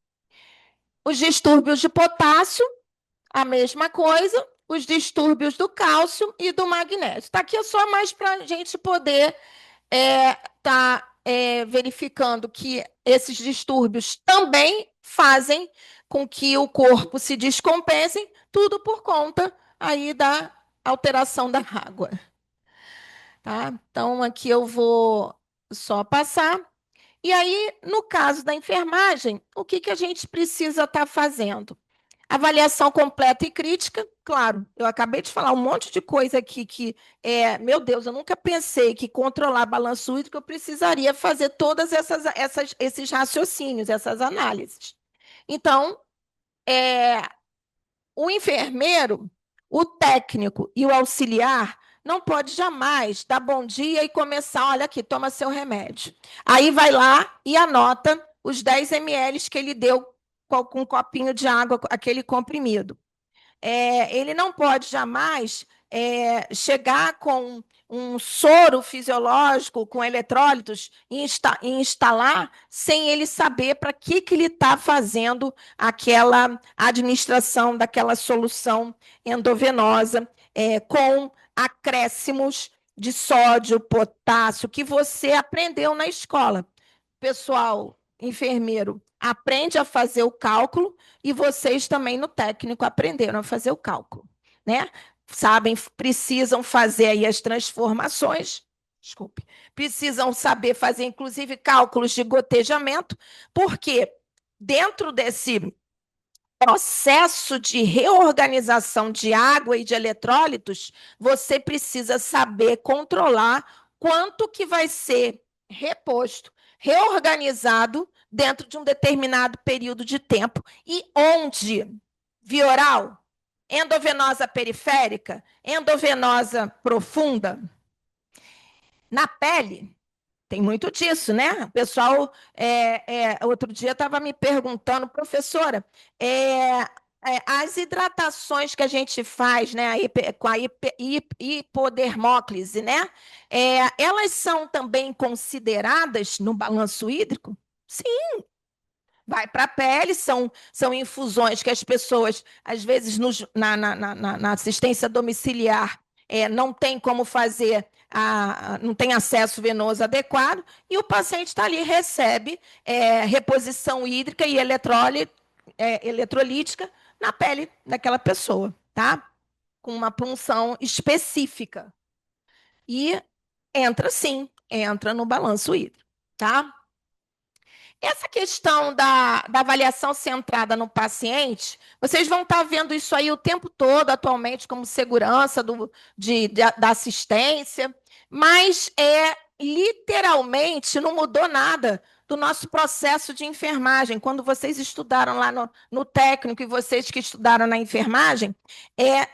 Os distúrbios de potássio, a mesma coisa, os distúrbios do cálcio e do magnésio. Está aqui só mais para a gente poder verificando que esses distúrbios também fazem com que o corpo se descompense, tudo por conta aí da alteração da água. Tá? Então, aqui eu vou só passar. E aí, no caso da enfermagem, o que a gente precisa estar fazendo? Avaliação completa e crítica, claro, eu acabei de falar um monte de coisa aqui que, meu Deus, eu nunca pensei que controlar balanço hídrico eu precisaria fazer todas esses raciocínios, essas análises. Então, o enfermeiro, o técnico e o auxiliar não pode jamais dar bom dia e começar, olha aqui, toma seu remédio. Aí vai lá e anota os 10 ml que ele deu com um copinho de água, aquele comprimido. Ele não pode jamais chegar com um soro fisiológico com eletrólitos e instalar sem ele saber para que ele está fazendo aquela administração daquela solução endovenosa com acréscimos de sódio, potássio, que você aprendeu na escola. Pessoal, enfermeiro, aprende a fazer o cálculo e vocês também no técnico aprenderam a fazer o cálculo, né? Sabem, precisam fazer aí as transformações, desculpe, precisam saber fazer, inclusive, cálculos de gotejamento, porque dentro desse processo de reorganização de água e de eletrólitos, você precisa saber controlar quanto que vai ser reposto, reorganizado dentro de um determinado período de tempo e onde, via oral, endovenosa periférica, endovenosa profunda, na pele. Tem muito disso, né? O pessoal, outro dia estava me perguntando, professora, as hidratações que a gente faz, né, com a hipodermóclise, né, elas são também consideradas no balanço hídrico? Sim. Vai para a pele, são infusões que as pessoas, às vezes, na assistência domiciliar, não tem como fazer, não tem acesso venoso adequado, e o paciente está ali, recebe reposição hídrica e eletrolítica na pele daquela pessoa, tá? Com uma punção específica. E entra, sim, entra no balanço hídrico, tá? Essa questão da avaliação centrada no paciente, vocês vão estar vendo isso aí o tempo todo, atualmente, como segurança da assistência, mas literalmente não mudou nada do nosso processo de enfermagem. Quando vocês estudaram lá no técnico e vocês que estudaram na enfermagem,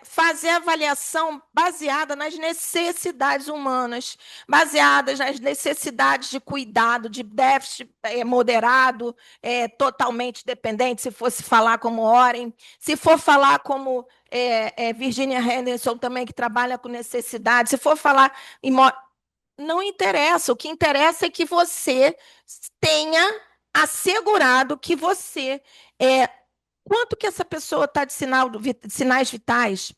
fazer avaliação baseada nas necessidades humanas, baseadas nas necessidades de cuidado, de déficit moderado, totalmente dependente, se fosse falar como Oren, se for falar como Virginia Henderson também, que trabalha com necessidade, se for falar... Não interessa, o que interessa é que você tenha assegurado que você... quanto que essa pessoa está de sinais vitais?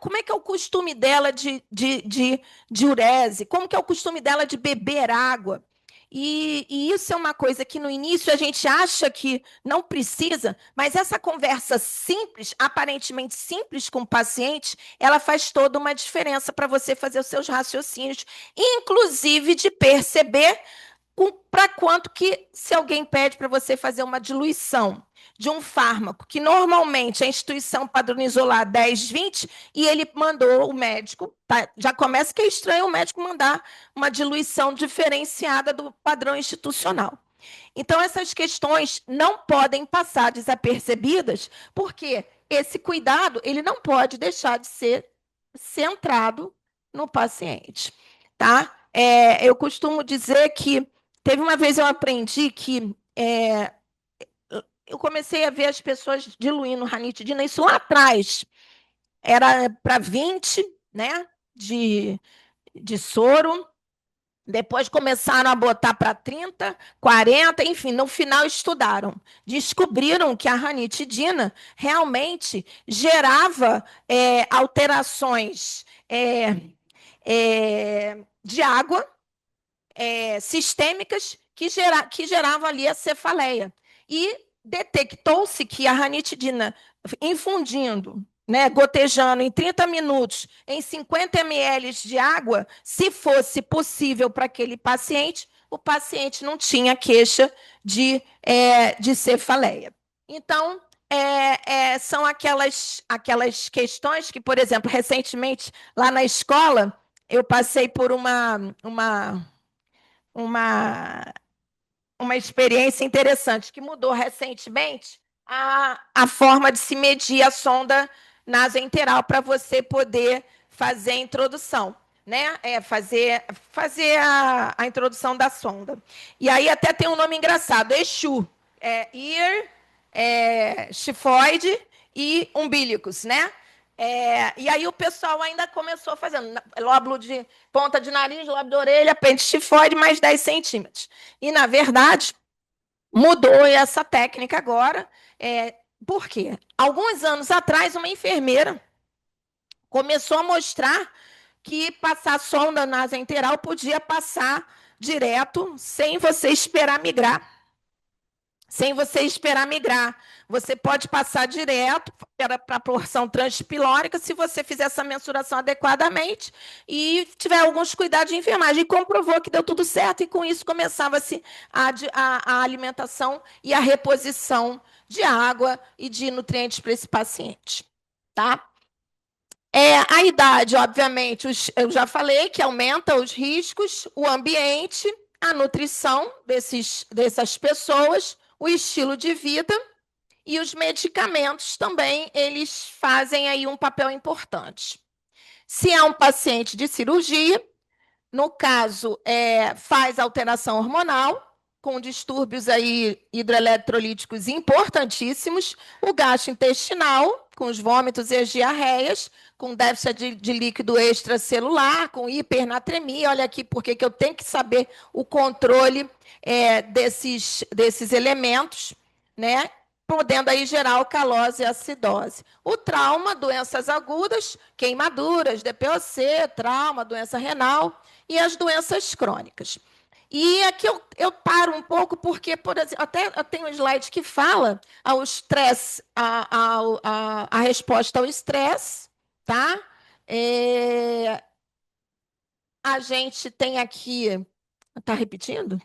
Como é que é o costume dela de diurese? Como que é o costume dela de beber água? E isso é uma coisa que no início a gente acha que não precisa, mas essa conversa simples, aparentemente simples com o paciente, ela faz toda uma diferença para você fazer os seus raciocínios, inclusive de perceber para quanto que, se alguém pede para você fazer uma diluição de um fármaco, que normalmente a instituição padronizou lá 10, 20, e ele mandou o médico, tá? Já começa que é estranho o médico mandar uma diluição diferenciada do padrão institucional. Então, essas questões não podem passar desapercebidas, porque esse cuidado ele não pode deixar de ser centrado no paciente, tá? Eu costumo dizer que teve uma vez eu aprendi que eu comecei a ver as pessoas diluindo ranitidina, isso lá atrás, era para 20, né, de soro, depois começaram a botar para 30, 40, enfim, no final estudaram. Descobriram que a ranitidina realmente gerava alterações de água sistêmicas que geravam ali a cefaleia. E detectou-se que a ranitidina, infundindo, né, gotejando em 30 minutos, em 50 ml de água, se fosse possível para aquele paciente, o paciente não tinha queixa de cefaleia. Então, são aquelas questões que, por exemplo, recentemente, lá na escola, eu passei por uma experiência interessante, que mudou recentemente a forma de se medir a sonda nasoenteral para você poder fazer a introdução, né? Fazer a introdução da sonda. E aí até tem um nome engraçado, ECHU, ear, xifoide e umbilicus, né? E aí o pessoal ainda começou fazendo lóbulo de ponta de nariz, lóbulo de orelha, apêndice tifoide, mais 10 centímetros. E, na verdade, mudou essa técnica agora. Por quê? Alguns anos atrás, uma enfermeira começou a mostrar que passar sonda nasoenteral podia passar direto, sem você esperar migrar. Você pode passar direto para a porção transpilórica se você fizer essa mensuração adequadamente e tiver alguns cuidados de enfermagem. E comprovou que deu tudo certo, e com isso começava-se a alimentação e a reposição de água e de nutrientes para esse paciente. Tá? A idade, obviamente, eu já falei que aumenta os riscos, o ambiente, a nutrição dessas pessoas, o estilo de vida e os medicamentos também, eles fazem aí um papel importante. Se é um paciente de cirurgia, no caso, faz alteração hormonal, com distúrbios aí hidroeletrolíticos importantíssimos, o gastrointestinal, com os vômitos e as diarreias, com déficit de líquido extracelular, com hipernatremia. Olha aqui porque que eu tenho que saber o controle desses elementos, né? Podendo aí gerar alcalose e acidose. O trauma, doenças agudas, queimaduras, DPOC, trauma, doença renal e as doenças crônicas. E aqui eu paro um pouco porque, por exemplo, até eu tenho um slide que fala ao estresse, a resposta ao estresse, tá? A gente tem aqui... Está repetindo?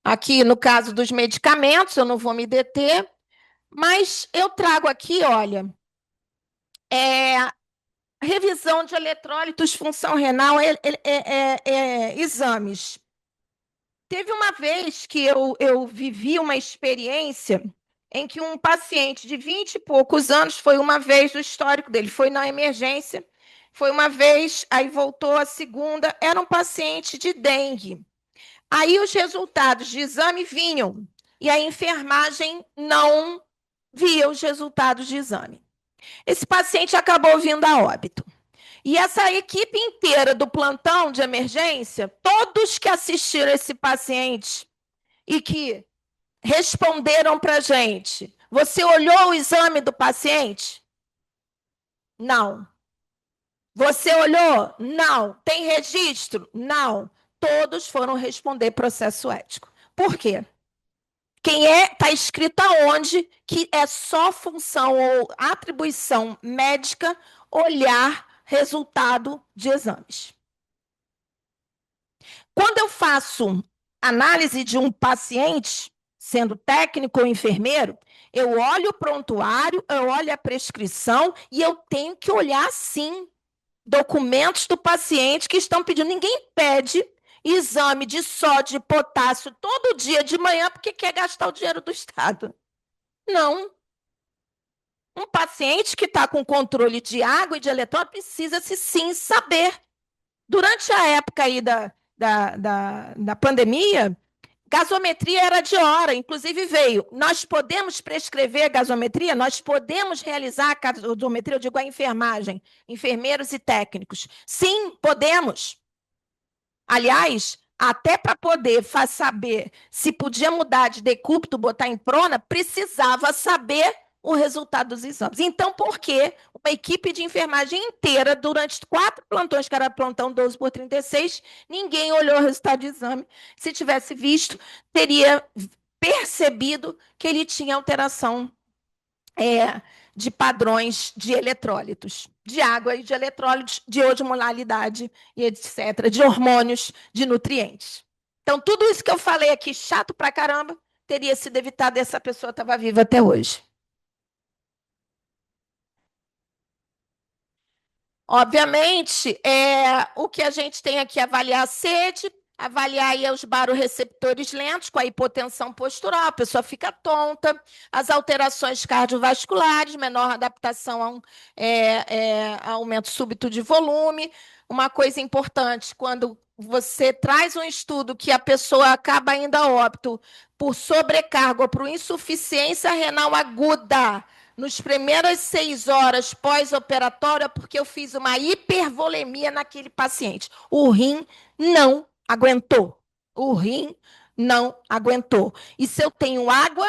Aqui, no caso dos medicamentos, eu não vou me deter, mas eu trago aqui, olha, revisão de eletrólitos, função renal, exames. Teve uma vez que eu vivi uma experiência em que um paciente de 20 e poucos anos, foi uma vez o histórico dele, foi na emergência, foi uma vez, aí voltou a segunda, era um paciente de dengue. Aí os resultados de exame vinham, e a enfermagem não via os resultados de exame. Esse paciente acabou vindo a óbito. E essa equipe inteira do plantão de emergência, todos que assistiram esse paciente e que responderam para a gente, você olhou o exame do paciente? Não. Você olhou? Não. Tem registro? Não. Todos foram responder processo ético. Por quê? Está escrito aonde que é só função ou atribuição médica olhar resultado de exames. Quando eu faço análise de um paciente, sendo técnico ou enfermeiro, eu olho o prontuário, eu olho a prescrição e eu tenho que olhar, sim, documentos do paciente que estão pedindo. Ninguém pede exame de sódio e potássio todo dia de manhã porque quer gastar o dinheiro do Estado. Não. Um paciente que está com controle de água e de eletrônico precisa-se, sim, saber. Durante a época aí da pandemia, gasometria era de hora, inclusive veio. Nós podemos prescrever gasometria? Nós podemos realizar a gasometria? Eu digo a enfermagem, enfermeiros e técnicos. Sim, podemos. Aliás, até para poder saber se podia mudar de decúbito, botar em prona, precisava saber o resultado dos exames. Então, por que uma equipe de enfermagem inteira, durante 4 plantões, que era plantão 12/36, ninguém olhou o resultado de exame? Se tivesse visto, teria percebido que ele tinha alteração de padrões de eletrólitos, de água e de eletrólitos, de osmolaridade e etc., de hormônios, de nutrientes. Então, tudo isso que eu falei aqui, chato pra caramba, teria sido evitado e essa pessoa estava viva até hoje. Obviamente, o que a gente tem aqui é avaliar a sede, avaliar aí os barorreceptores lentos com a hipotensão postural, a pessoa fica tonta, as alterações cardiovasculares, menor adaptação a aumento súbito de volume. Uma coisa importante, quando você traz um estudo que a pessoa acaba indo a óbito por sobrecarga ou por insuficiência renal aguda nos primeiras 6 horas pós-operatória, porque eu fiz uma hipervolemia naquele paciente. O rim não aguentou. O rim não aguentou. E se eu tenho água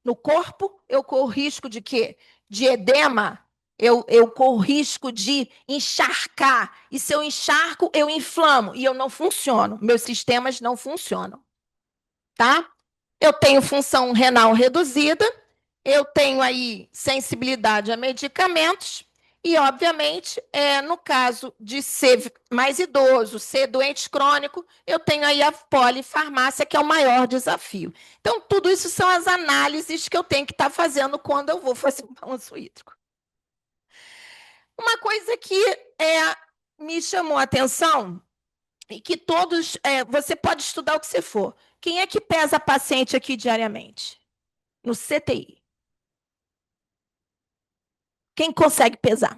no corpo, eu corro risco de quê? De edema. Eu corro risco de encharcar. E se eu encharco, eu inflamo. E eu não funciono. Meus sistemas não funcionam. Tá? Eu tenho função renal reduzida. Eu tenho aí sensibilidade a medicamentos. E, obviamente, no caso de ser mais idoso, ser doente crônico, eu tenho aí a polifarmácia, que é o maior desafio. Então, tudo isso são as análises que eu tenho que estar fazendo quando eu vou fazer um balanço hídrico. Uma coisa que me chamou a atenção, e que todos, você pode estudar o que você for. Quem é que pesa paciente aqui diariamente? No CTI. Quem consegue pesar?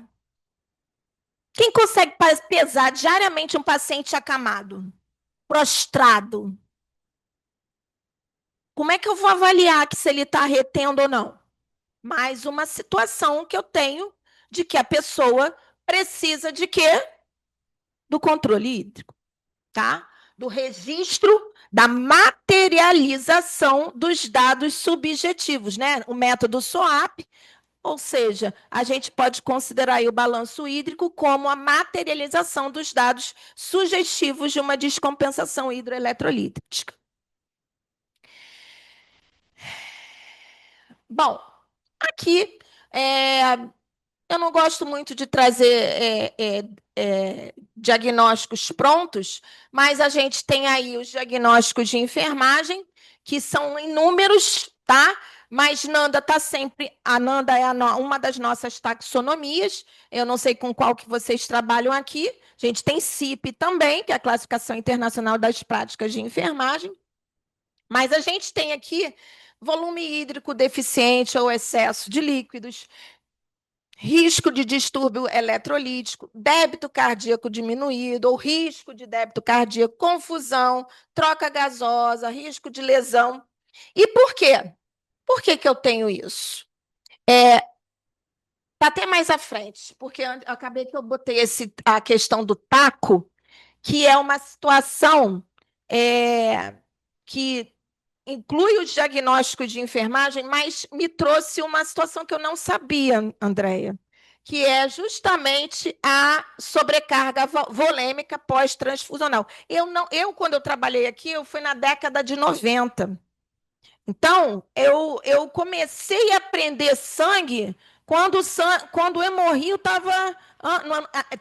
Quem consegue pesar diariamente um paciente acamado, prostrado? Como é que eu vou avaliar que se ele está retendo ou não? Mais uma situação que eu tenho de que a pessoa precisa de quê? Do controle hídrico, tá? Do registro, da materialização dos dados subjetivos, né? O método SOAP, ou seja, a gente pode considerar aí o balanço hídrico como a materialização dos dados sugestivos de uma descompensação hidroeletrolítica. Bom, aqui eu não gosto muito de trazer diagnósticos prontos, mas a gente tem aí os diagnósticos de enfermagem, que são inúmeros, tá? Mas Nanda está sempre... A Nanda é uma das nossas taxonomias, eu não sei com qual que vocês trabalham aqui. A gente tem CIP também, que é a Classificação Internacional das Práticas de Enfermagem, mas a gente tem aqui volume hídrico deficiente ou excesso de líquidos, risco de distúrbio eletrolítico, débito cardíaco diminuído ou risco de débito cardíaco, confusão, troca gasosa, risco de lesão. E por quê? Por que eu tenho isso? Está até mais à frente, porque eu acabei que eu botei a questão do taco, que é uma situação que inclui os diagnósticos de enfermagem, mas me trouxe uma situação que eu não sabia, Andréia, que é justamente a sobrecarga volêmica pós-transfusional. Quando eu trabalhei aqui, eu fui na década de 90. Então, eu comecei a aprender sangue quando o hemorrio estava...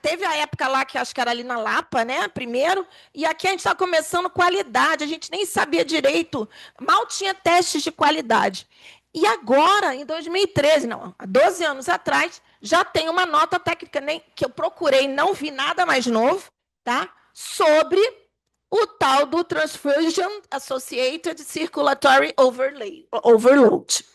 Teve a época lá, que acho que era ali na Lapa, né? Primeiro, e aqui a gente está começando qualidade, a gente nem sabia direito, mal tinha testes de qualidade. E agora, em 2013, não, há 12 anos atrás, já tem uma nota técnica que eu procurei, não vi nada mais novo, tá? Sobre o tal do Transfusion Associated Circulatory Overload.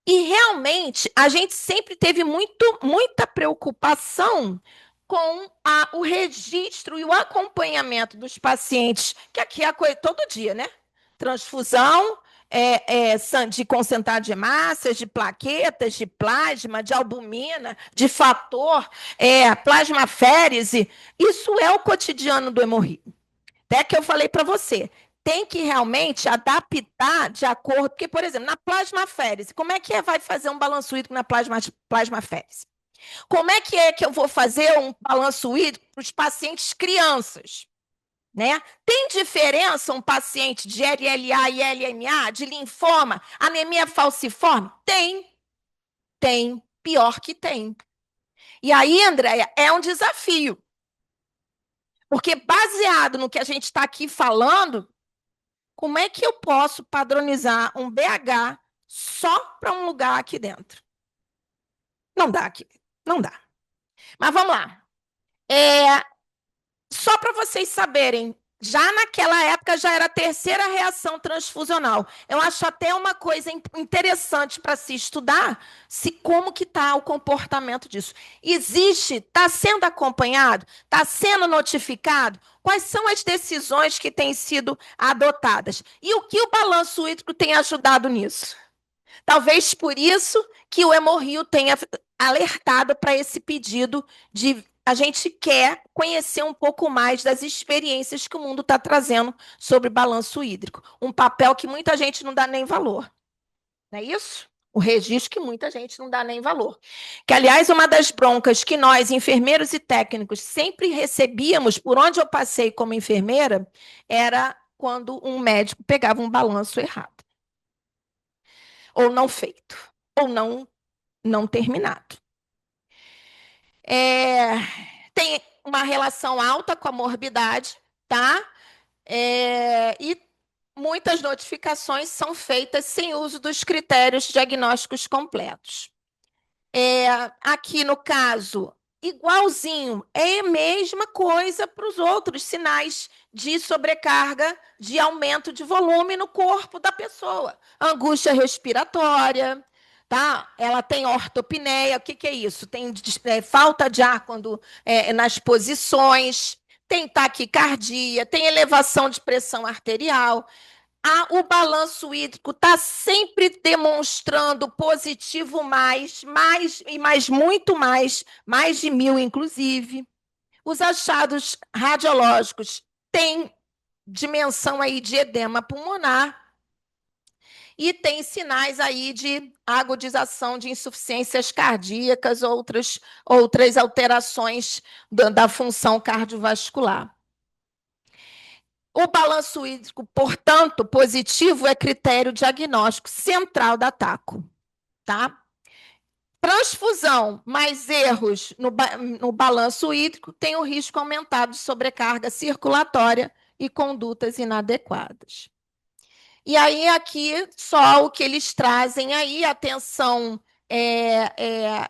E, realmente, a gente sempre teve muita preocupação com o registro e o acompanhamento dos pacientes, que aqui é a coisa todo dia, né? Transfusão de concentrado de hemácias, de plaquetas, de plasma, de albumina, de fator, plasmaférese. Isso é o cotidiano do hemorrio. Até que eu falei para você, tem que realmente adaptar de acordo... Porque, por exemplo, na plasmaférese, como é que vai fazer um balanço hídrico na plasmaférese? Como é que eu vou fazer um balanço hídrico para os pacientes crianças? Né? Tem diferença um paciente de LLA e LMA, de linfoma, anemia falciforme? Tem. Pior que tem. E aí, Andréia, é um desafio. Porque, baseado no que a gente está aqui falando, como é que eu posso padronizar um BH só para um lugar aqui dentro? Não dá aqui, não dá. Mas vamos lá. Só para vocês saberem Já naquela época já era a terceira reação transfusional. Eu acho até uma coisa interessante para se estudar, se como que está o comportamento disso. Existe, está sendo acompanhado, está sendo notificado, quais são as decisões que têm sido adotadas e o que o balanço hídrico tem ajudado nisso. Talvez por isso que o Hemorrio tenha alertado para esse pedido de a gente quer conhecer um pouco mais das experiências que o mundo está trazendo sobre balanço hídrico. Um papel que muita gente não dá nem valor. Não é isso? O registro que muita gente não dá nem valor. Que, aliás, uma das broncas que nós, enfermeiros e técnicos, sempre recebíamos, por onde eu passei como enfermeira, era quando um médico pegava um balanço errado. Ou não feito. Ou não terminado. Tem uma relação alta com a morbidade, tá? E muitas notificações são feitas sem uso dos critérios diagnósticos completos. Aqui no caso, igualzinho, é a mesma coisa para os outros sinais de sobrecarga, de aumento de volume no corpo da pessoa. Angústia respiratória, tá? Ela tem ortopneia, o que é isso? Tem falta de ar quando nas posições, tem taquicardia, tem elevação de pressão arterial. O balanço hídrico está sempre demonstrando positivo mais, muito mais de 1000, inclusive. Os achados radiológicos têm dimensão aí de edema pulmonar e tem sinais aí de agudização de insuficiências cardíacas, outras alterações da função cardiovascular. O balanço hídrico, portanto, positivo é critério diagnóstico central da TACO. Tá? Transfusão mais erros no balanço hídrico tem o risco aumentado de sobrecarga circulatória e condutas inadequadas. E aí, aqui, só o que eles trazem aí, atenção,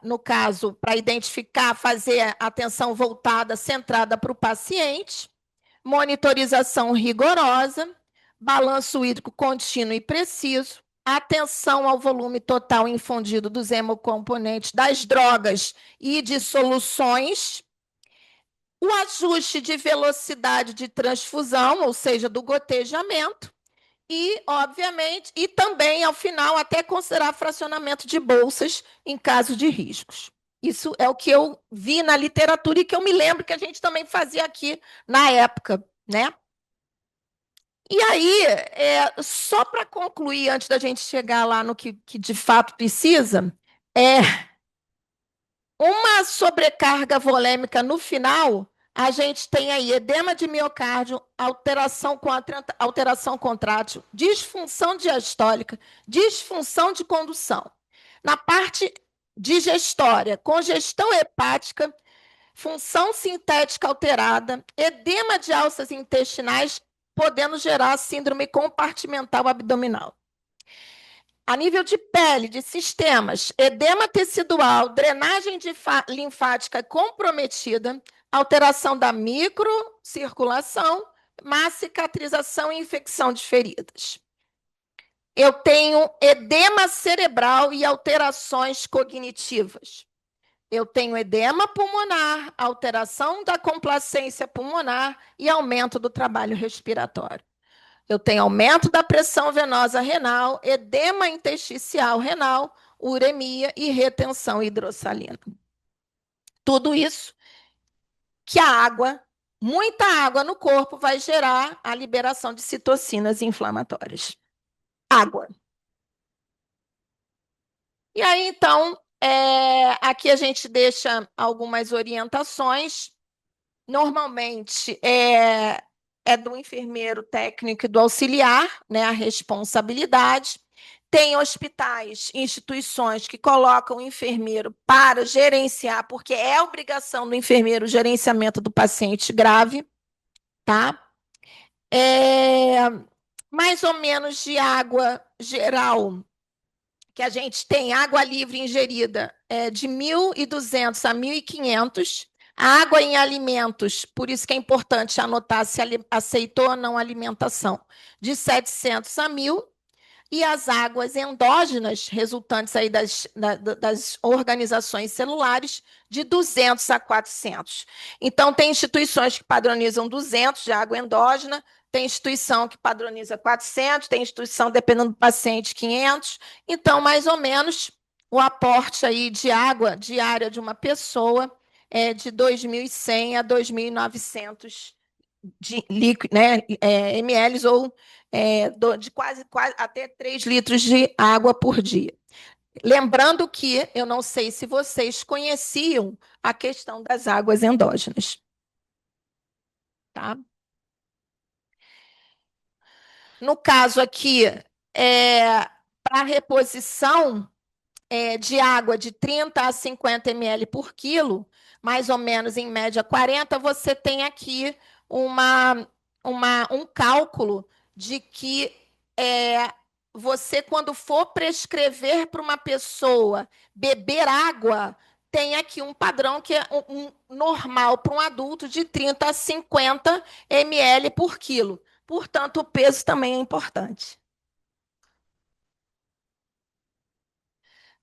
no caso, para identificar, fazer atenção voltada, centrada para o paciente, monitorização rigorosa, balanço hídrico contínuo e preciso, atenção ao volume total infundido dos hemocomponentes, das drogas e de soluções, o ajuste de velocidade de transfusão, ou seja, do gotejamento, e, obviamente, e também, ao final, até considerar fracionamento de bolsas em caso de riscos. Isso é o que eu vi na literatura e que eu me lembro que a gente também fazia aqui na época, né? E aí, só para concluir, antes da gente chegar lá no que de fato precisa, uma sobrecarga volêmica no final, a gente tem aí edema de miocárdio, alteração contrátil, disfunção diastólica, disfunção de condução. Na parte digestória, congestão hepática, função sintética alterada, edema de alças intestinais, podendo gerar síndrome compartimental abdominal. A nível de pele, de sistemas, edema tecidual, drenagem linfática comprometida, alteração da microcirculação, má cicatrização e infecção de feridas. Eu tenho edema cerebral e alterações cognitivas. Eu tenho edema pulmonar, alteração da complacência pulmonar e aumento do trabalho respiratório. Eu tenho aumento da pressão venosa renal, edema intersticial renal, uremia e retenção hidrossalina. Tudo isso que a água, muita água no corpo, vai gerar a liberação de citocinas inflamatórias. Água. E aí, então, aqui a gente deixa algumas orientações. Normalmente, é do enfermeiro técnico e do auxiliar, né, a responsabilidade. Tem hospitais, instituições que colocam o enfermeiro para gerenciar, porque é obrigação do enfermeiro o gerenciamento do paciente grave, tá? Mais ou menos de água geral, que a gente tem água livre ingerida, de 1.200 a 1.500, Água em alimentos, por isso que é importante anotar se aceitou ou não a alimentação, de 700 a 1.000, e as águas endógenas, resultantes aí das organizações celulares, de 200 a 400. Então, tem instituições que padronizam 200 de água endógena, tem instituição que padroniza 400, tem instituição, dependendo do paciente, 500. Então, mais ou menos, o aporte aí de água diária de uma pessoa é de 2.100 a 2.900 de líquido, né, ml ou de quase até 3 litros de água por dia. Lembrando que eu não sei se vocês conheciam a questão das águas endógenas. Tá? No caso aqui, para reposição de água de 30 a 50 ml por quilo, mais ou menos em média 40, você tem aqui um cálculo de que você, quando for prescrever para uma pessoa beber água, tem aqui um padrão que é um normal para um adulto de 30 a 50 ml por quilo. Portanto, o peso também é importante.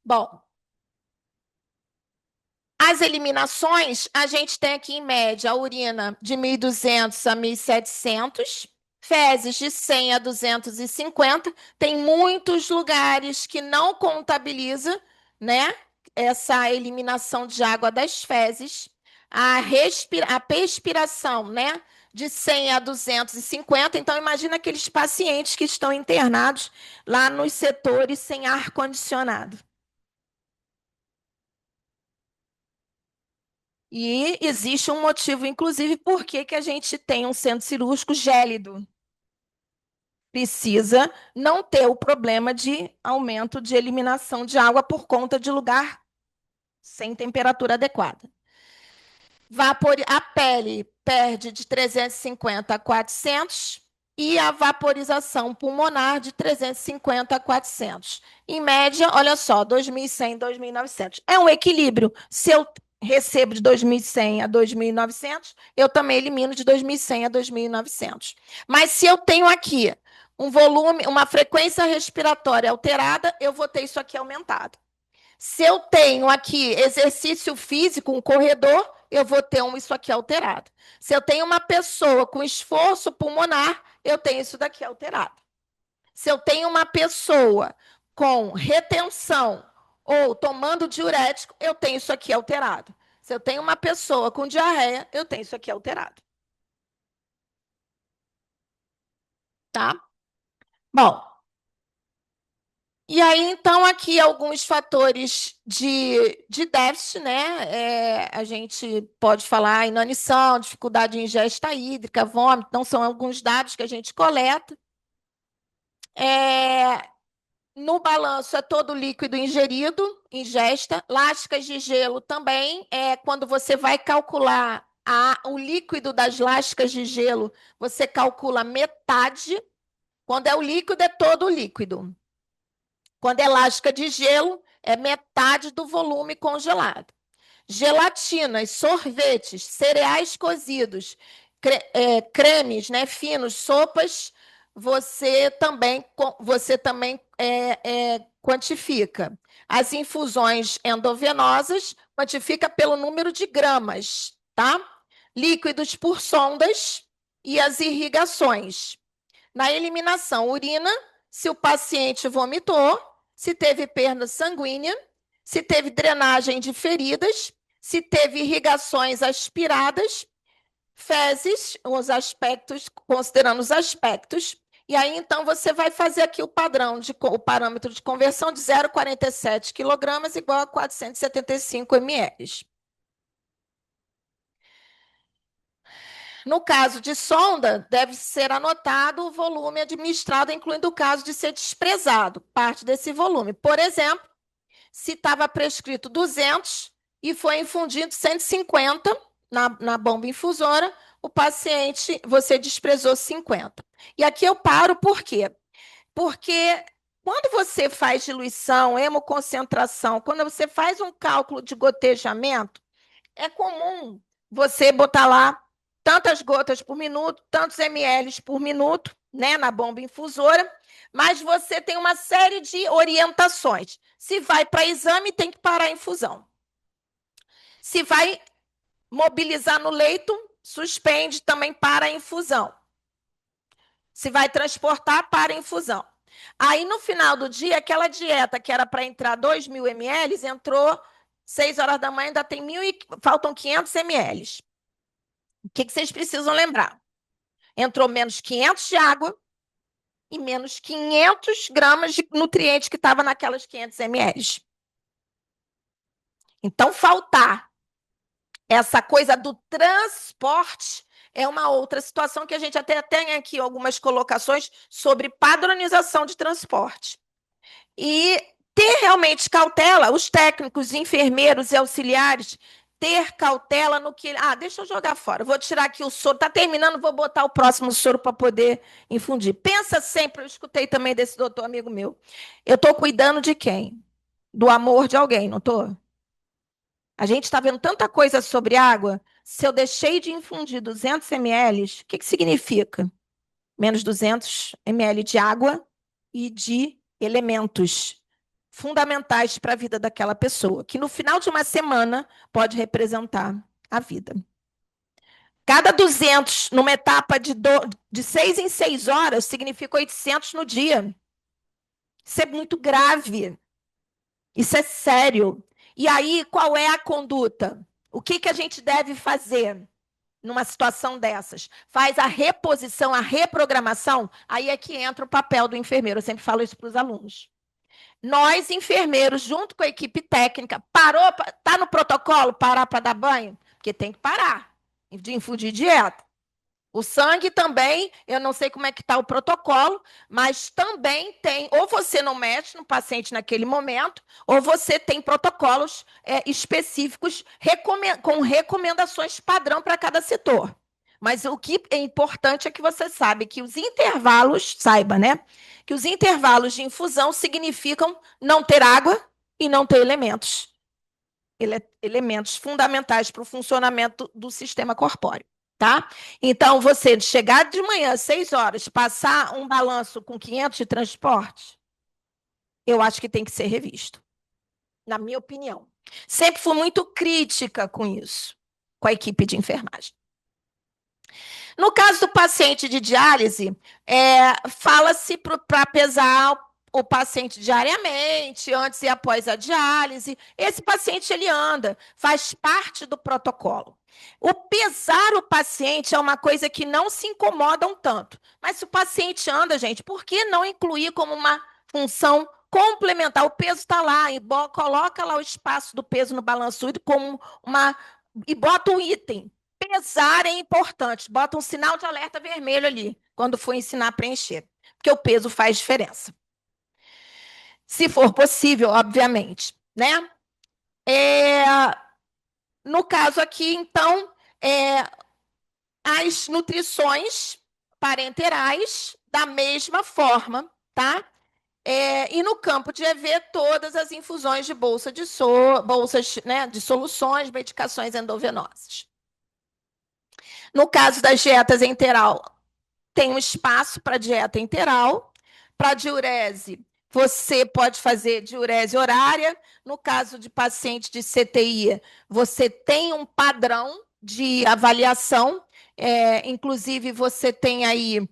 Bom, as eliminações, a gente tem aqui, em média, a urina de 1.200 a 1.700, fezes de 100 a 250. Tem muitos lugares que não contabiliza, né, essa eliminação de água das fezes. A perspiração, né, de 100 a 250. Então, imagina aqueles pacientes que estão internados lá nos setores sem ar-condicionado. E existe um motivo, inclusive, por que a gente tem um centro cirúrgico gélido. Precisa não ter o problema de aumento de eliminação de água por conta de lugar sem temperatura adequada. A pele perde de 350 a 400 e a vaporização pulmonar de 350 a 400. Em média, olha só, 2.100, 2.900. É um equilíbrio. Se eu recebo de 2.100 a 2.900, eu também elimino de 2.100 a 2.900. Mas se eu tenho aqui um volume, uma frequência respiratória alterada, eu vou ter isso aqui aumentado. Se eu tenho aqui exercício físico, um corredor, eu vou ter isso aqui alterado. Se eu tenho uma pessoa com esforço pulmonar, eu tenho isso daqui alterado. Se eu tenho uma pessoa com retenção ou tomando diurético, eu tenho isso aqui alterado. Se eu tenho uma pessoa com diarreia, eu tenho isso aqui alterado. Tá? Bom, e aí, então, aqui alguns fatores de déficit, né? A gente pode falar inanição, dificuldade de ingesta hídrica, vômito, então são alguns dados que a gente coleta. No balanço é todo líquido ingerido, ingesta. Lascas de gelo também, quando você vai calcular o líquido das lascas de gelo, você calcula metade. Quando é o líquido, é todo o líquido. Quando é lasca de gelo, é metade do volume congelado. Gelatinas, sorvetes, cereais cozidos, cremes, né, finos, sopas, você também quantifica. As infusões endovenosas, quantifica pelo número de gramas, tá? Líquidos por sondas e as irrigações. Na eliminação, urina, se o paciente vomitou, se teve perda sanguínea, se teve drenagem de feridas, se teve irrigações aspiradas, fezes, os aspectos, considerando os aspectos, e aí então você vai fazer aqui o parâmetro de conversão de 0,47 kg igual a 475 ml. No caso de sonda, deve ser anotado o volume administrado, incluindo o caso de ser desprezado, parte desse volume. Por exemplo, se estava prescrito 200 e foi infundido 150 na bomba infusora, o paciente, você desprezou 50. E aqui eu paro, por quê? Porque quando você faz diluição, hemoconcentração, quando você faz um cálculo de gotejamento, é comum você botar lá tantas gotas por minuto, tantos ml por minuto, né, na bomba infusora, mas você tem uma série de orientações. Se vai para exame, tem que parar a infusão. Se vai mobilizar no leito, suspende também para a infusão. Se vai transportar, para a infusão. Aí, no final do dia, aquela dieta que era para entrar 2.000 ml, entrou 6 horas da manhã, ainda tem 1.000 e faltam 500 ml. O que vocês precisam lembrar? Entrou menos 500 de água e menos 500 gramas de nutriente que estava naquelas 500 ml. Então, faltar essa coisa do transporte é uma outra situação que a gente até tem aqui algumas colocações sobre padronização de transporte. E ter realmente cautela, os técnicos, enfermeiros e auxiliares, ter cautela no que... deixa eu jogar fora, vou tirar aqui o soro, está terminando, vou botar o próximo soro para poder infundir. Pensa sempre, eu escutei também desse doutor amigo meu, eu estou cuidando de quem? Do amor de alguém, não estou? A gente está vendo tanta coisa sobre água, se eu deixei de infundir 200 ml, o que significa? Menos 200 ml de água e de elementos fundamentais para a vida daquela pessoa, que no final de uma semana pode representar a vida. Cada 200 numa etapa de 6 em 6 horas significa 800 no dia. Isso é muito grave. Isso é sério. E aí, qual é a conduta? O que a gente deve fazer numa situação dessas? Faz a reposição, a reprogramação, aí é que entra o papel do enfermeiro. Eu sempre falo isso para os alunos. Nós, enfermeiros, junto com a equipe técnica, está no protocolo parar para dar banho? Porque tem que parar de infundir dieta. O sangue também, eu não sei como é que está o protocolo, mas também tem, ou você não mexe no paciente naquele momento, ou você tem protocolos específicos com recomendações padrão para cada setor. Mas o que é importante é que você saiba que os intervalos, que os intervalos de infusão significam não ter água e não ter elementos. Elementos fundamentais para o funcionamento do sistema corpóreo. Tá? Então, você chegar de manhã às 6 horas, passar um balanço com 500 de transporte, eu acho que tem que ser revisto, na minha opinião. Sempre fui muito crítica com isso, com a equipe de enfermagem. No caso do paciente de diálise, fala-se para pesar o paciente diariamente, antes e após a diálise. Esse paciente, ele anda, faz parte do protocolo. O pesar o paciente é uma coisa que não se incomodam tanto. Mas se o paciente anda, gente, por que não incluir como uma função complementar? O peso está lá, e coloca lá o espaço do peso no balanço como e bota um item. Pesar é importante, bota um sinal de alerta vermelho ali, quando for ensinar a preencher, porque o peso faz diferença. Se for possível, obviamente, né? No caso aqui, então, as nutrições parenterais da mesma forma, tá? E no campo de EV, todas as infusões de bolsas, né, de soluções, medicações endovenosas. No caso das dietas enteral, tem um espaço para dieta enteral. Para diurese, você pode fazer diurese horária. No caso de paciente de CTI, você tem um padrão de avaliação. Inclusive, você tem aí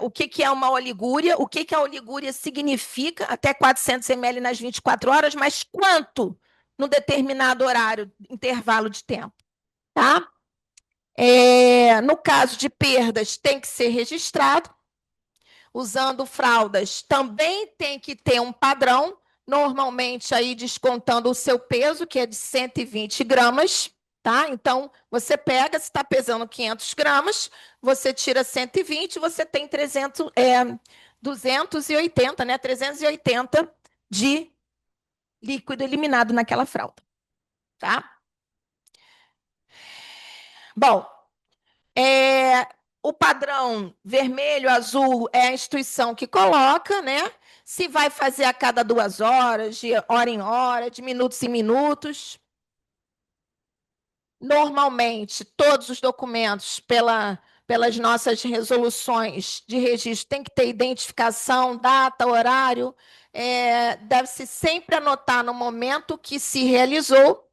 o que é uma oligúria, o que a oligúria significa, até 400 ml nas 24 horas, mas quanto no determinado horário, intervalo de tempo, tá? No caso de perdas, tem que ser registrado. Usando fraldas, também tem que ter um padrão, normalmente aí descontando o seu peso, que é de 120 gramas, tá? Então, você pega, se está pesando 500 gramas, você tira 120, você tem 280, né? 380 de líquido eliminado naquela fralda, tá? Bom, o padrão vermelho, azul é a instituição que coloca, né? Se vai fazer a cada 2 horas, de hora em hora, de minutos em minutos. Normalmente, todos os documentos, pelas nossas resoluções de registro, tem que ter identificação, data, horário. Deve-se sempre anotar no momento que se realizou.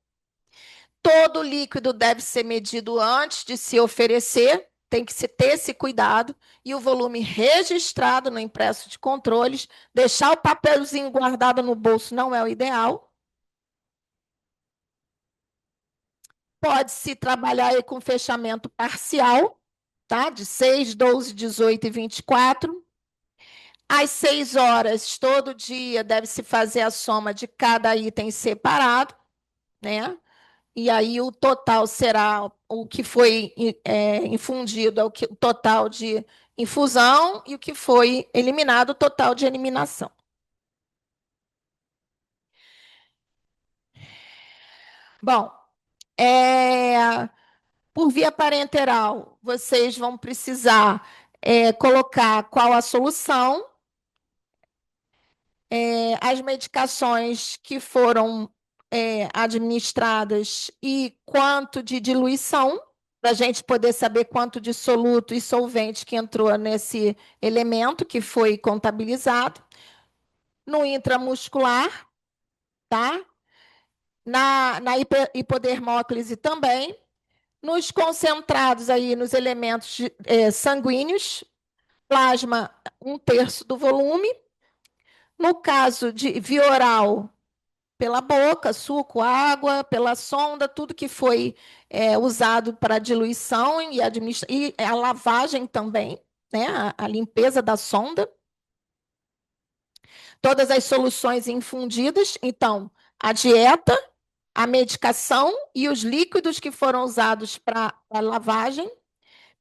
Todo líquido deve ser medido antes de se oferecer, tem que se ter esse cuidado, e o volume registrado no impresso de controles. Deixar o papelzinho guardado no bolso não é o ideal. Pode-se trabalhar aí com fechamento parcial, tá? De 6, 12, 18 e 24. Às 6 horas, todo dia, deve-se fazer a soma de cada item separado, né? E aí o total será o que foi infundido, é o total de infusão, e o que foi eliminado, o total de eliminação. Bom, por via parenteral, vocês vão precisar colocar qual a solução, as medicações que foram administradas e quanto de diluição, para a gente poder saber quanto de soluto e solvente que entrou nesse elemento que foi contabilizado. No intramuscular, tá? Na hipodermóclise também. Nos concentrados aí, nos elementos sanguíneos, plasma, 1/3 do volume. No caso de via oral, pela boca, suco, água, pela sonda, tudo que foi usado para diluição e a lavagem também, né? A limpeza da sonda. Todas as soluções infundidas, então, a dieta, a medicação e os líquidos que foram usados para a lavagem.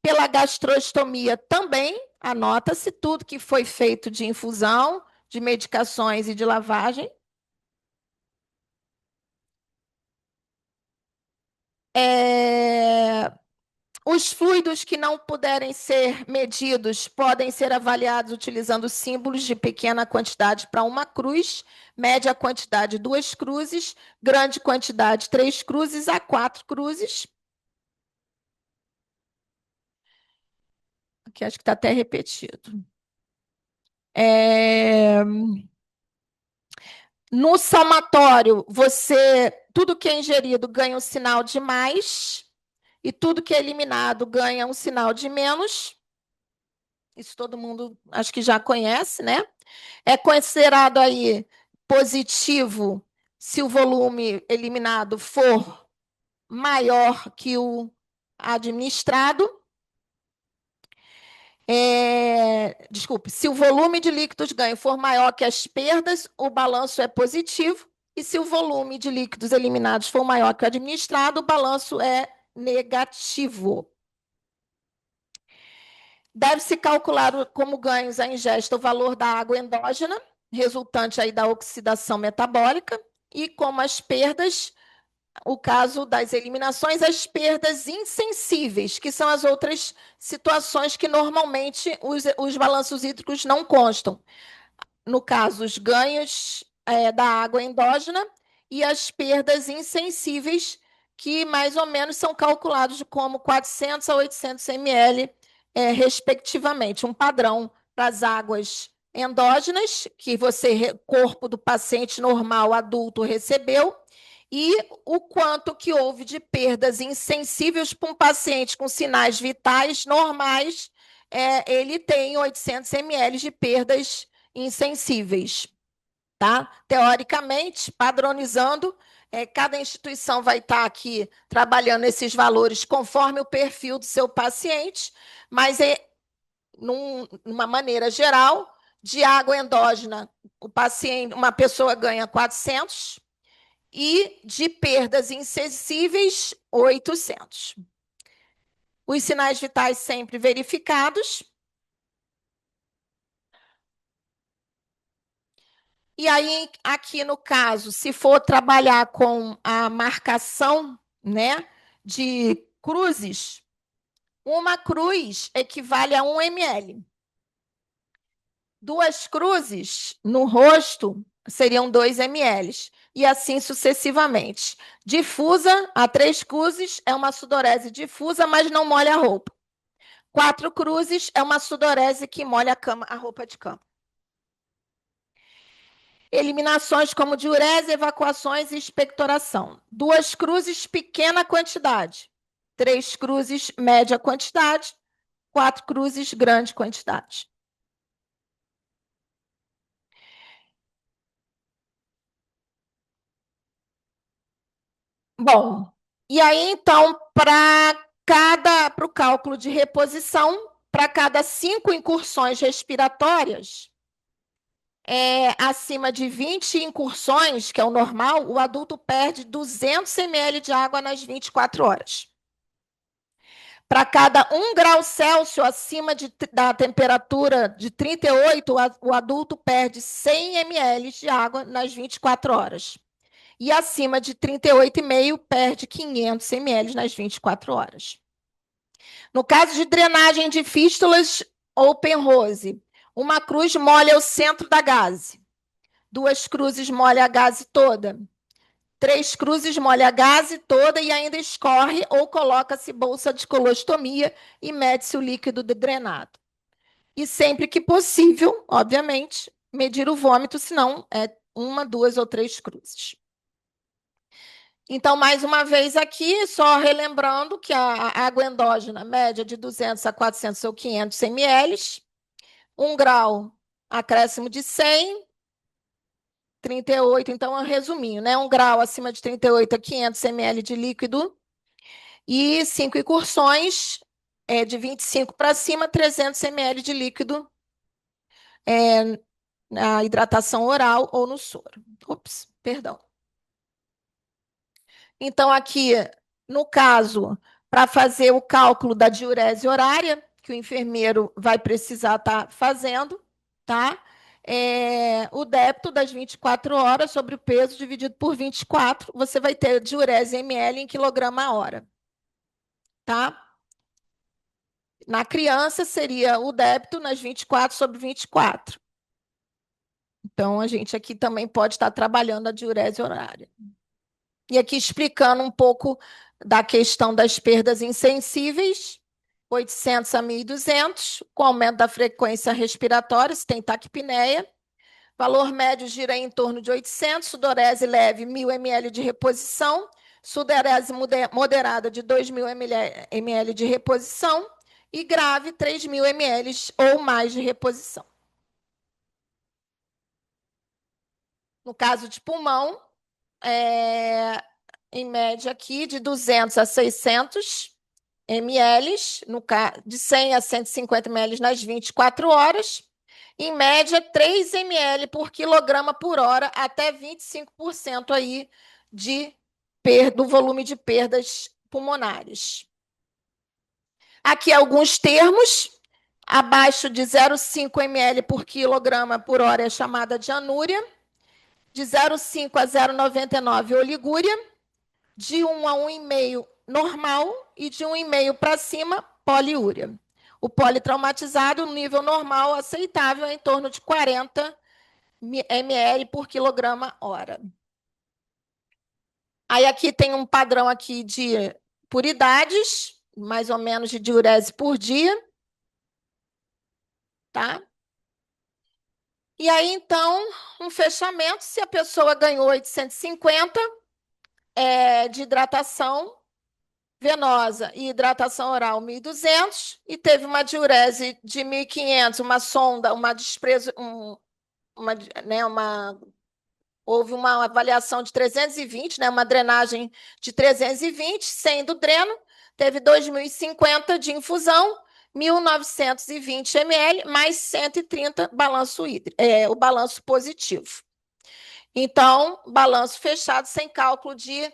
Pela gastrostomia também, anota-se tudo que foi feito de infusão, de medicações e de lavagem. Os fluidos que não puderem ser medidos podem ser avaliados utilizando símbolos de pequena quantidade para uma cruz, média quantidade 2 cruzes, grande quantidade 3 cruzes a 4 cruzes. Aqui acho que está até repetido. No somatório, tudo que é ingerido ganha um sinal de mais, e tudo que é eliminado ganha um sinal de menos. Isso todo mundo acho que já conhece, né? É considerado aí positivo se o volume eliminado for maior que o administrado. Desculpe, se o volume de líquidos ganho for maior que as perdas, o balanço é positivo, e se o volume de líquidos eliminados for maior que o administrado, o balanço é negativo. Deve-se calcular como ganhos a ingesta o valor da água endógena, resultante aí da oxidação metabólica, e como as perdas, o caso das eliminações, as perdas insensíveis, que são as outras situações que normalmente os balanços hídricos não constam. No caso, os ganhos da água endógena e as perdas insensíveis, que mais ou menos são calculados como 400 a 800 ml, respectivamente. Um padrão para as águas endógenas, que corpo do paciente normal adulto recebeu, e o quanto que houve de perdas insensíveis para um paciente com sinais vitais normais, ele tem 800 ml de perdas insensíveis, tá? Teoricamente, padronizando, cada instituição vai estar aqui trabalhando esses valores conforme o perfil do seu paciente, mas numa maneira geral, de água endógena, uma pessoa ganha 400, e de perdas insensíveis, 800. Os sinais vitais sempre verificados. E aí, aqui no caso, se for trabalhar com a marcação, né, de cruzes, uma cruz equivale a 1 ml. 2 cruzes no rosto seriam 2 ml. e assim sucessivamente. Difusa, a 3 cruzes, é uma sudorese difusa, mas não molha a roupa. 4 cruzes é uma sudorese que molha a roupa de cama. Eliminações como diurese, evacuações e expectoração. 2 cruzes, pequena quantidade. 3 cruzes, média quantidade. 4 cruzes, grande quantidade. Bom, e aí, então, para o cálculo de reposição, para cada 5 incursões respiratórias, acima de 20 incursões, que é o normal, o adulto perde 200 ml de água nas 24 horas. Para cada 1 grau Celsius acima da temperatura de 38, o adulto perde 100 ml de água nas 24 horas. E acima de 38,5, perde 500 ml nas 24 horas. No caso de drenagem de fístulas ou penrose, uma cruz molha o centro da gaze. 2 cruzes molha a gaze toda. 3 cruzes molha a gaze toda e ainda escorre ou coloca-se bolsa de colostomia e mede-se o líquido drenado. E sempre que possível, obviamente, medir o vômito, senão é 1, 2 ou 3 cruzes. Então, mais uma vez aqui, só relembrando que a água endógena, média de 200 a 400 ou 500 ml, 1 grau, acréscimo de 100, 38, então, resuminho, né? 1 grau acima de 38 a 500 ml de líquido e 5 incursões, de 25 para cima, 300 ml de líquido na hidratação oral ou no soro. Ops, perdão. Então, aqui, no caso, para fazer o cálculo da diurese horária, que o enfermeiro vai precisar estar fazendo, tá? O débito das 24 horas sobre o peso dividido por 24, você vai ter diurese ml em quilograma a hora, tá? Na criança, seria o débito nas 24 sobre 24. Então, a gente aqui também pode estar trabalhando a diurese horária. E aqui explicando um pouco da questão das perdas insensíveis, 800 a 1.200, com aumento da frequência respiratória, se tem taquipneia. Valor médio gira em torno de 800, sudorese leve, 1.000 ml de reposição, sudorese moderada de 2.000 ml de reposição e grave, 3.000 ml ou mais de reposição. No caso de pulmão, em média aqui, de 200 a 600 ml, de 100 a 150 ml nas 24 horas, em média 3 ml por quilograma por hora, até 25% aí do volume de perdas pulmonares. Aqui alguns termos, abaixo de 0,5 ml por quilograma por hora é chamada de anúria, de 0,5 a 0,99 oligúria, de 1 a 1,5 normal e de 1,5 para cima, poliúria. O politraumatizado, no nível normal aceitável, é em torno de 40 ml por quilograma hora. Aí aqui tem um padrão aqui por idades, mais ou menos de diurese por dia. Tá? E aí, então, um fechamento, se a pessoa ganhou 850 de hidratação venosa e hidratação oral 1.200 e teve uma diurese de 1.500, uma sonda, houve uma avaliação de 320, né, uma drenagem de 320, sendo dreno, teve 2.050 de infusão, 1.920 ml, mais 130 o balanço positivo. Então, balanço fechado, sem cálculo de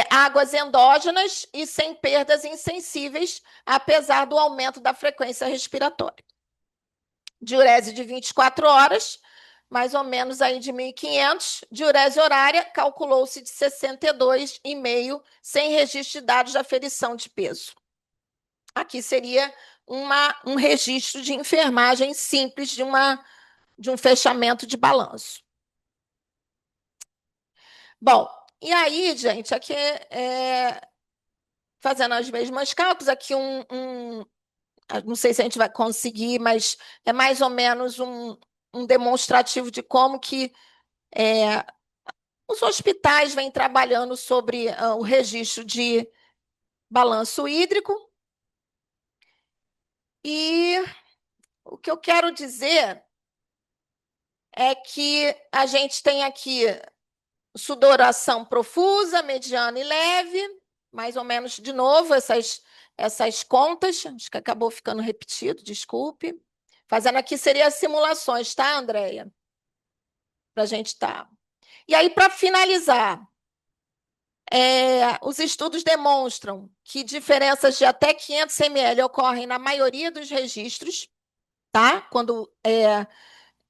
águas endógenas e sem perdas insensíveis, apesar do aumento da frequência respiratória. Diurese de 24 horas, mais ou menos aí de 1.500. Diurese horária, calculou-se de 62,5, sem registro de dados de aferição de peso. Aqui seria um registro de enfermagem simples de um fechamento de balanço. Bom, e aí, gente, aqui fazendo os mesmos cálculos, aqui não sei se a gente vai conseguir, mas é mais ou menos um demonstrativo de como que os hospitais vêm trabalhando sobre o registro de balanço hídrico. E o que eu quero dizer é que a gente tem aqui sudoração profusa, mediana e leve, mais ou menos, de novo, essas contas, acho que acabou ficando repetido, desculpe. Fazendo aqui seria as simulações, tá, Andréia? Para a gente estar. E aí, para finalizar, os estudos demonstram que diferenças de até 500 ml ocorrem na maioria dos registros, tá? Quando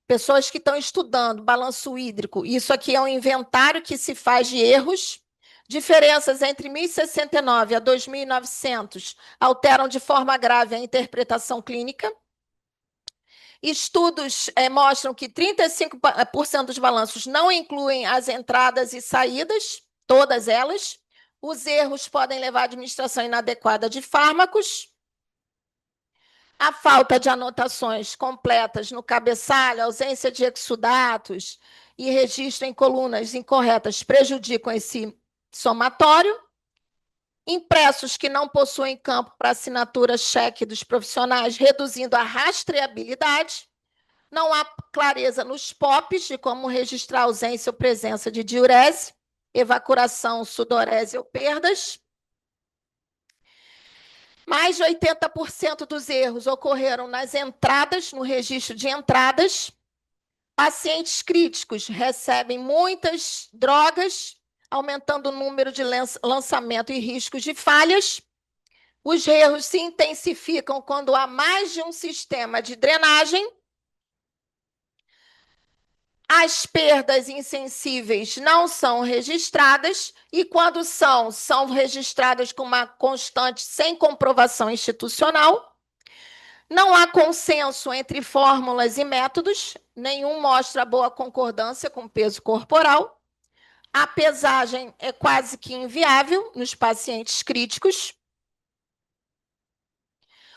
pessoas que estão estudando balanço hídrico, isso aqui é um inventário que se faz de erros. Diferenças entre 1069 a 2900 alteram de forma grave a interpretação clínica. Estudos mostram que 35% dos balanços não incluem as entradas e saídas, todas elas. Os erros podem levar à administração inadequada de fármacos. A falta de anotações completas no cabeçalho, ausência de exudatos e registro em colunas incorretas prejudicam esse somatório. Impressos que não possuem campo para assinatura cheque dos profissionais, reduzindo a rastreabilidade. Não há clareza nos POPs de como registrar ausência ou presença de diurese, evacuação, sudorese ou perdas. Mais de 80% dos erros ocorreram nas entradas, no registro de entradas. Pacientes críticos recebem muitas drogas, aumentando o número de lançamento e riscos de falhas. Os erros se intensificam quando há mais de um sistema de drenagem. As perdas insensíveis não são registradas e, quando são registradas com uma constante sem comprovação institucional. Não há consenso entre fórmulas e métodos, nenhum mostra boa concordância com peso corporal. A pesagem é quase que inviável nos pacientes críticos.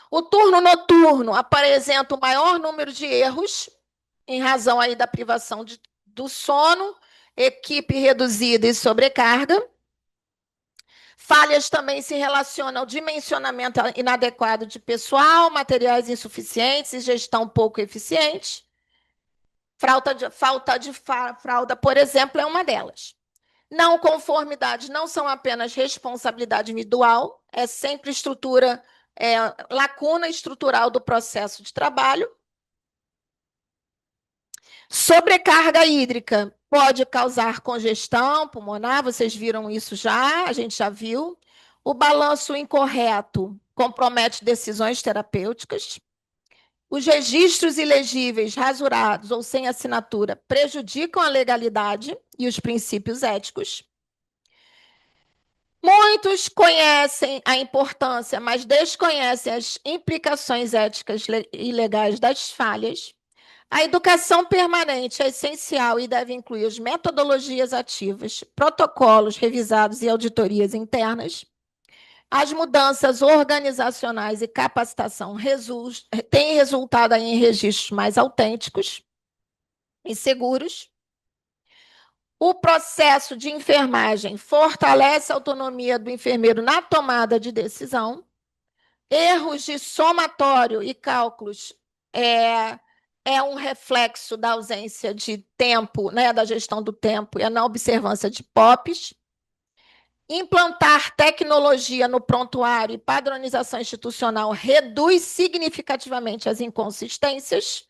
O turno noturno apresenta o maior número de erros, em razão aí da privação do sono, equipe reduzida e sobrecarga. Falhas também se relacionam ao dimensionamento inadequado de materiais insuficientes e gestão pouco eficiente. Falta de fralda, por exemplo, é uma delas. Não conformidades não são apenas responsabilidade individual, é sempre lacuna estrutural do processo de trabalho. Sobrecarga hídrica pode causar congestão pulmonar, vocês viram isso já, a gente já viu. O balanço incorreto compromete decisões terapêuticas. Os registros ilegíveis, rasurados ou sem assinatura prejudicam a legalidade e os princípios éticos. Muitos conhecem a importância, mas desconhecem as implicações éticas e legais das falhas. A educação permanente é essencial e deve incluir as metodologias ativas, protocolos revisados e auditorias internas. As mudanças organizacionais e capacitação têm resultado em registros mais autênticos e seguros. O processo de enfermagem fortalece a autonomia do enfermeiro na tomada de decisão. Erros de somatório e cálculos é um reflexo da ausência de tempo, né, da gestão do tempo e a não observância de POPs. Implantar tecnologia no prontuário e padronização institucional reduz significativamente as inconsistências.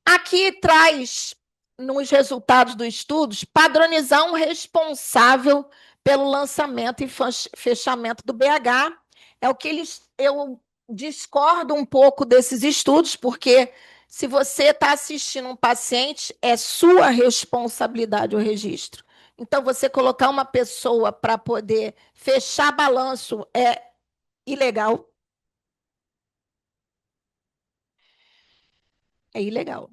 Aqui traz, nos resultados dos estudos, padronizar um responsável pelo lançamento e fechamento do BH. É o que eu discordo um pouco desses estudos, porque se você está assistindo um paciente, é sua responsabilidade o registro. Então, você colocar uma pessoa para poder fechar balanço é ilegal. É ilegal.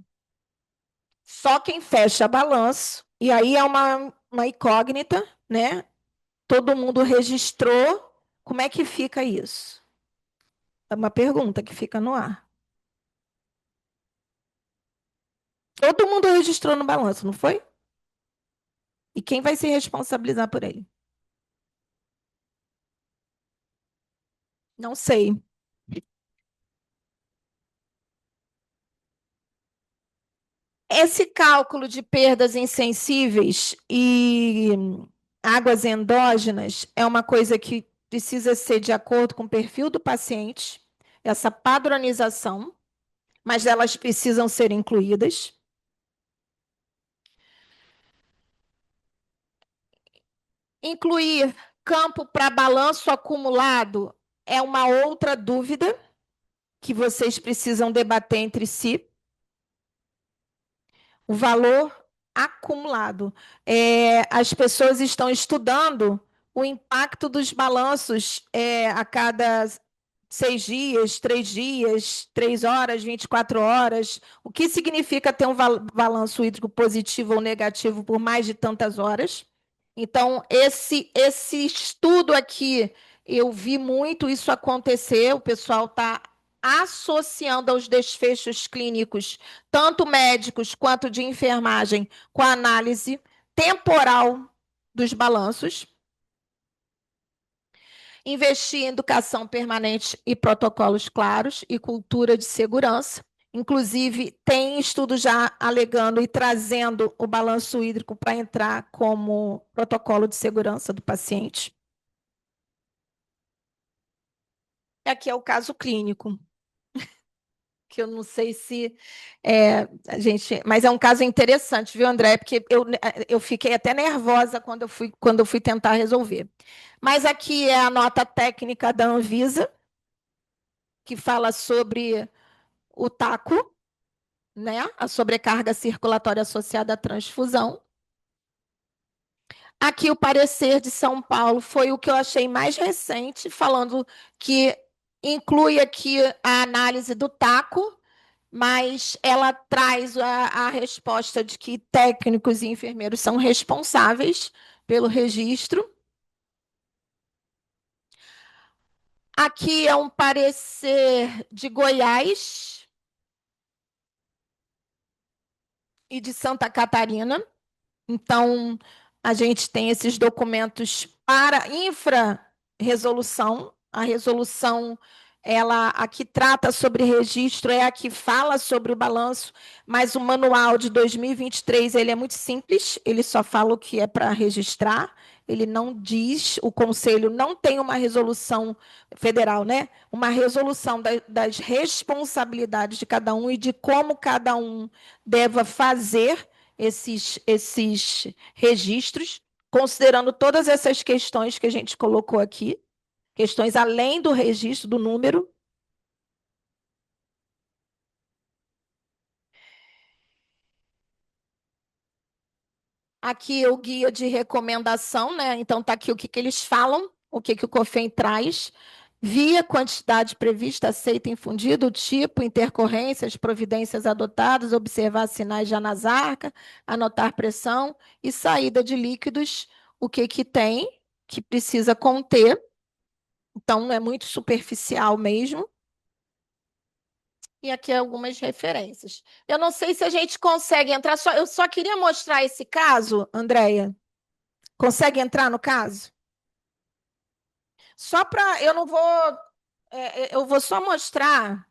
Só quem fecha balanço E aí é uma incógnita, né? Todo mundo registrou. Como é que fica isso? É uma pergunta que fica no ar. Todo mundo registrou no balanço, não foi? E quem vai se responsabilizar por ele? Não sei. Esse cálculo de perdas insensíveis e águas endógenas é uma coisa que precisa ser de acordo com o perfil do paciente, essa padronização, mas elas precisam ser incluídas. Incluir campo para balanço acumulado é uma outra dúvida que vocês precisam debater entre si. O valor acumulado. As pessoas estão estudando o impacto dos balanços a cada 6 dias, 3 dias, 3 horas, 24 horas. O que significa ter um balanço hídrico positivo ou negativo por mais de tantas horas? Então, esse estudo aqui, eu vi muito isso acontecer, o pessoal está associando aos desfechos clínicos, tanto médicos quanto de enfermagem, com a análise temporal dos balanços. Investir em educação permanente e protocolos claros e cultura de segurança. Inclusive, tem estudo já alegando e trazendo o balanço hídrico para entrar como protocolo de segurança do paciente. Aqui é o caso clínico, que eu não sei se a gente. Mas é um caso interessante, viu, André? Porque eu fiquei até nervosa quando eu fui tentar resolver. Mas aqui é a nota técnica da Anvisa, que fala sobre o TACO, né? A sobrecarga circulatória associada à transfusão. Aqui o parecer de São Paulo foi o que eu achei mais recente, falando que inclui aqui a análise do TACO, mas ela traz a resposta de que técnicos e enfermeiros são responsáveis pelo registro. Aqui é um parecer de Goiás e de Santa Catarina. Então, a gente tem esses documentos para infra-resolução. A resolução, ela a que trata sobre registro é a que fala sobre o balanço, mas o manual de 2023 ele é muito simples, ele só fala o que é para registrar, ele não diz, o conselho não tem uma resolução federal, né? Uma resolução das responsabilidades de cada um e de como cada um deva fazer esses registros, considerando todas essas questões que a gente colocou aqui, questões além do registro do número. Aqui o guia de recomendação, né? Então está aqui o que eles falam, o que o COFEM traz, via quantidade prevista, aceita infundido, tipo, intercorrências, providências adotadas, observar sinais já nas arcas, anotar pressão e saída de líquidos, o que tem, que precisa conter. Então, é muito superficial mesmo. E aqui algumas referências. Eu não sei se a gente consegue entrar, eu só queria mostrar esse caso, Andréia. Consegue entrar no caso? Só para. Eu não vou. Eu vou só mostrar.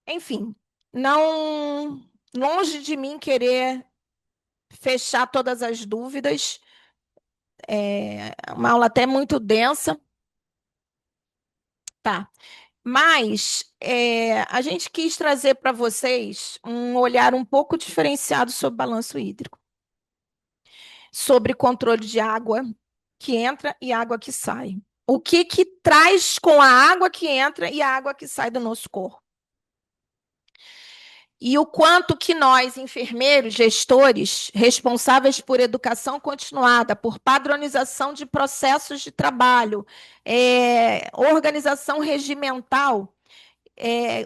Enfim, não. Longe de mim querer fechar todas as dúvidas. É uma aula até muito densa. Tá. Mas a gente quis trazer para vocês um olhar um pouco diferenciado sobre balanço hídrico, sobre controle de água que entra e água que sai. O que traz com a água que entra e a água que sai do nosso corpo. E o quanto que nós, enfermeiros, gestores, responsáveis por educação continuada, por padronização de processos de trabalho, organização regimental,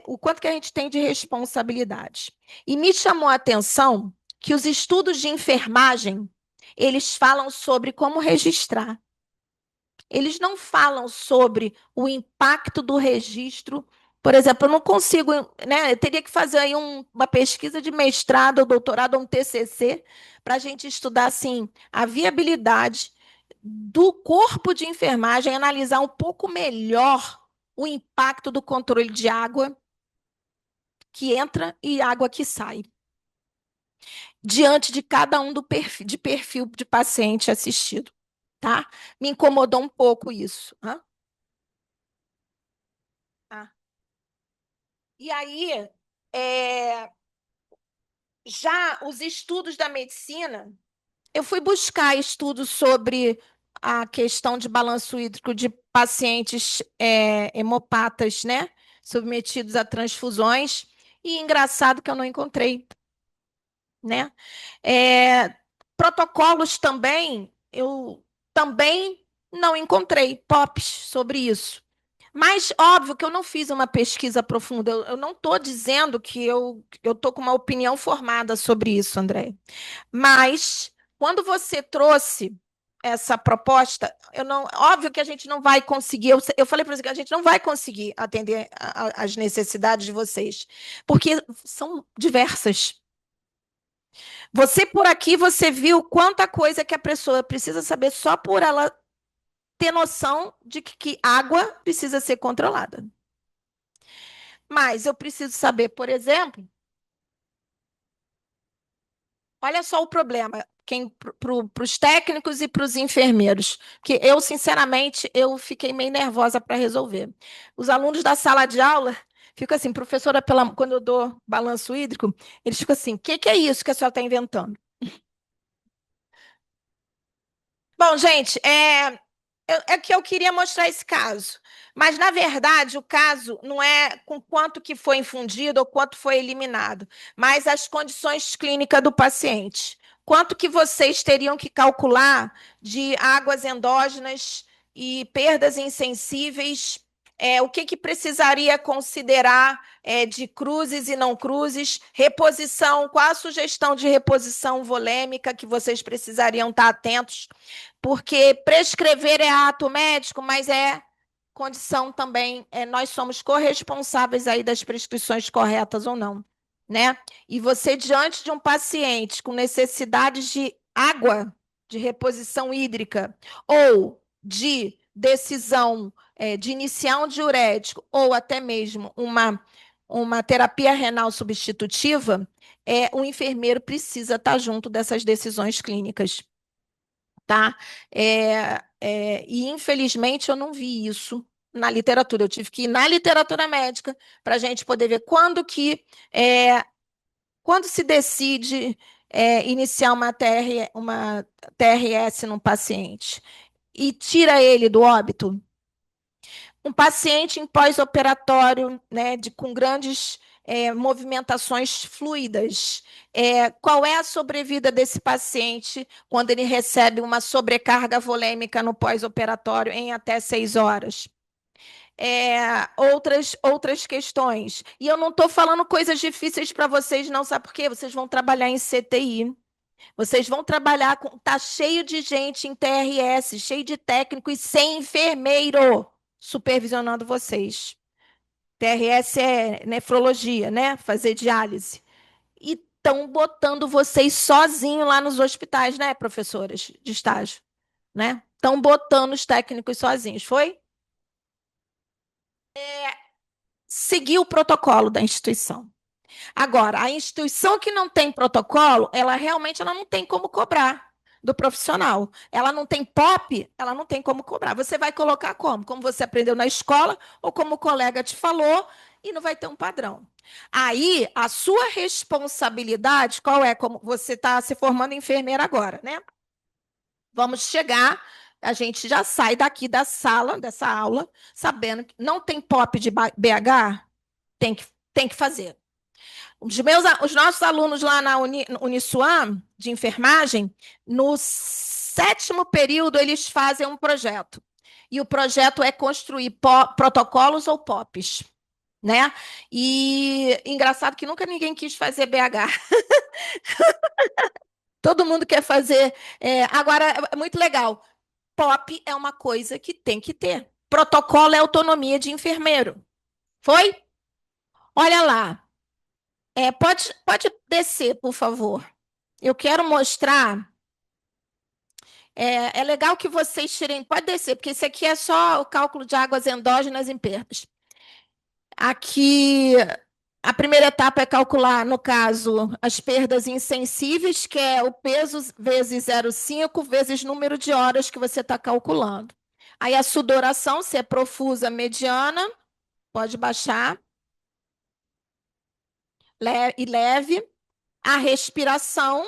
o quanto que a gente tem de responsabilidade. E me chamou a atenção que os estudos de enfermagem, eles falam sobre como registrar. Eles não falam sobre o impacto do registro. Por exemplo, eu não consigo, né? Eu teria que fazer aí uma pesquisa de mestrado, ou doutorado, ou um TCC, para a gente estudar assim, a viabilidade do corpo de enfermagem, analisar um pouco melhor o impacto do controle de água que entra e água que sai, diante de cada um de perfil de paciente assistido, tá? Me incomodou um pouco isso. E aí, já os estudos da medicina, eu fui buscar estudos sobre a questão de balanço hídrico de pacientes hemopatas, né? Submetidos a transfusões, e engraçado que eu não encontrei, né? Protocolos também, eu também não encontrei POPs sobre isso. Mas, óbvio que eu não fiz uma pesquisa profunda, eu não estou dizendo que eu estou com uma opinião formada sobre isso, André. Mas, quando você trouxe essa proposta, óbvio que a gente não vai conseguir, eu falei para você que a gente não vai conseguir atender as necessidades de vocês, porque são diversas. Você por aqui, você viu quanta coisa que a pessoa precisa saber só por ela ter noção de que água precisa ser controlada. Mas eu preciso saber, por exemplo, olha só o problema, para os técnicos e para os enfermeiros, que eu, sinceramente, eu fiquei meio nervosa para resolver. Os alunos da sala de aula ficam assim, professora, quando eu dou balanço hídrico, eles ficam assim, o que é isso que a senhora está inventando? Bom, gente, que eu queria mostrar esse caso. Mas, na verdade, o caso não é com quanto que foi infundido ou quanto foi eliminado, mas as condições clínicas do paciente. Quanto que vocês teriam que calcular de águas endógenas e perdas insensíveis, o que precisaria considerar de cruzes e não cruzes, reposição, qual a sugestão de reposição volêmica que vocês precisariam estar atentos, porque prescrever é ato médico, mas é condição também, nós somos corresponsáveis aí das prescrições corretas ou não, né? E você, diante de um paciente com necessidades de água, de reposição hídrica, ou de decisão de iniciar um diurético, ou até mesmo uma terapia renal substitutiva, o enfermeiro precisa estar junto dessas decisões clínicas, tá? E, infelizmente, eu não vi isso na literatura. Eu tive que ir na literatura médica para a gente poder ver quando se decide iniciar uma TRS num paciente e tira ele do óbito. Um paciente em pós-operatório, né, com grandes movimentações fluidas. Qual é a sobrevida desse paciente quando ele recebe uma sobrecarga volêmica no pós-operatório em até 6 horas? Outras questões. E eu não estou falando coisas difíceis para vocês, não, sabe por quê? Vocês vão trabalhar em CTI. Vocês vão trabalhar tá cheio de gente em TRS, cheio de técnico e sem enfermeiro supervisionando vocês. TRS é nefrologia, né? Fazer diálise. E estão botando vocês sozinhos lá nos hospitais, né, professoras de estágio? Né? Estão botando os técnicos sozinhos, foi? Seguir o protocolo da instituição. Agora, a instituição que não tem protocolo, ela realmente não tem como cobrar do profissional. Ela não tem POP, ela não tem como cobrar. Você vai colocar como? Como você aprendeu na escola ou como o colega te falou, e não vai ter um padrão. Aí, a sua responsabilidade, qual é? Como você está se formando enfermeira agora, né? Vamos chegar, a gente já sai daqui dessa aula, sabendo que não tem POP de BH, tem que fazer. Os nossos alunos lá na Uniswan, de enfermagem, no 7º período, eles fazem um projeto. E o projeto é construir protocolos ou POPs. né? E engraçado que nunca ninguém quis fazer BH. Todo mundo quer fazer. Agora, é muito legal. POP é uma coisa que tem que ter. Protocolo é autonomia de enfermeiro. Foi? Olha lá. Pode descer, por favor. Eu quero mostrar. É legal que vocês tirem. Pode descer, porque isso aqui é só o cálculo de águas endógenas em perdas. Aqui, a primeira etapa é calcular, no caso, as perdas insensíveis, que é o peso vezes 0,5 vezes número de horas que você está calculando. Aí a sudoração, se é profusa, mediana, pode baixar. E leve. A respiração,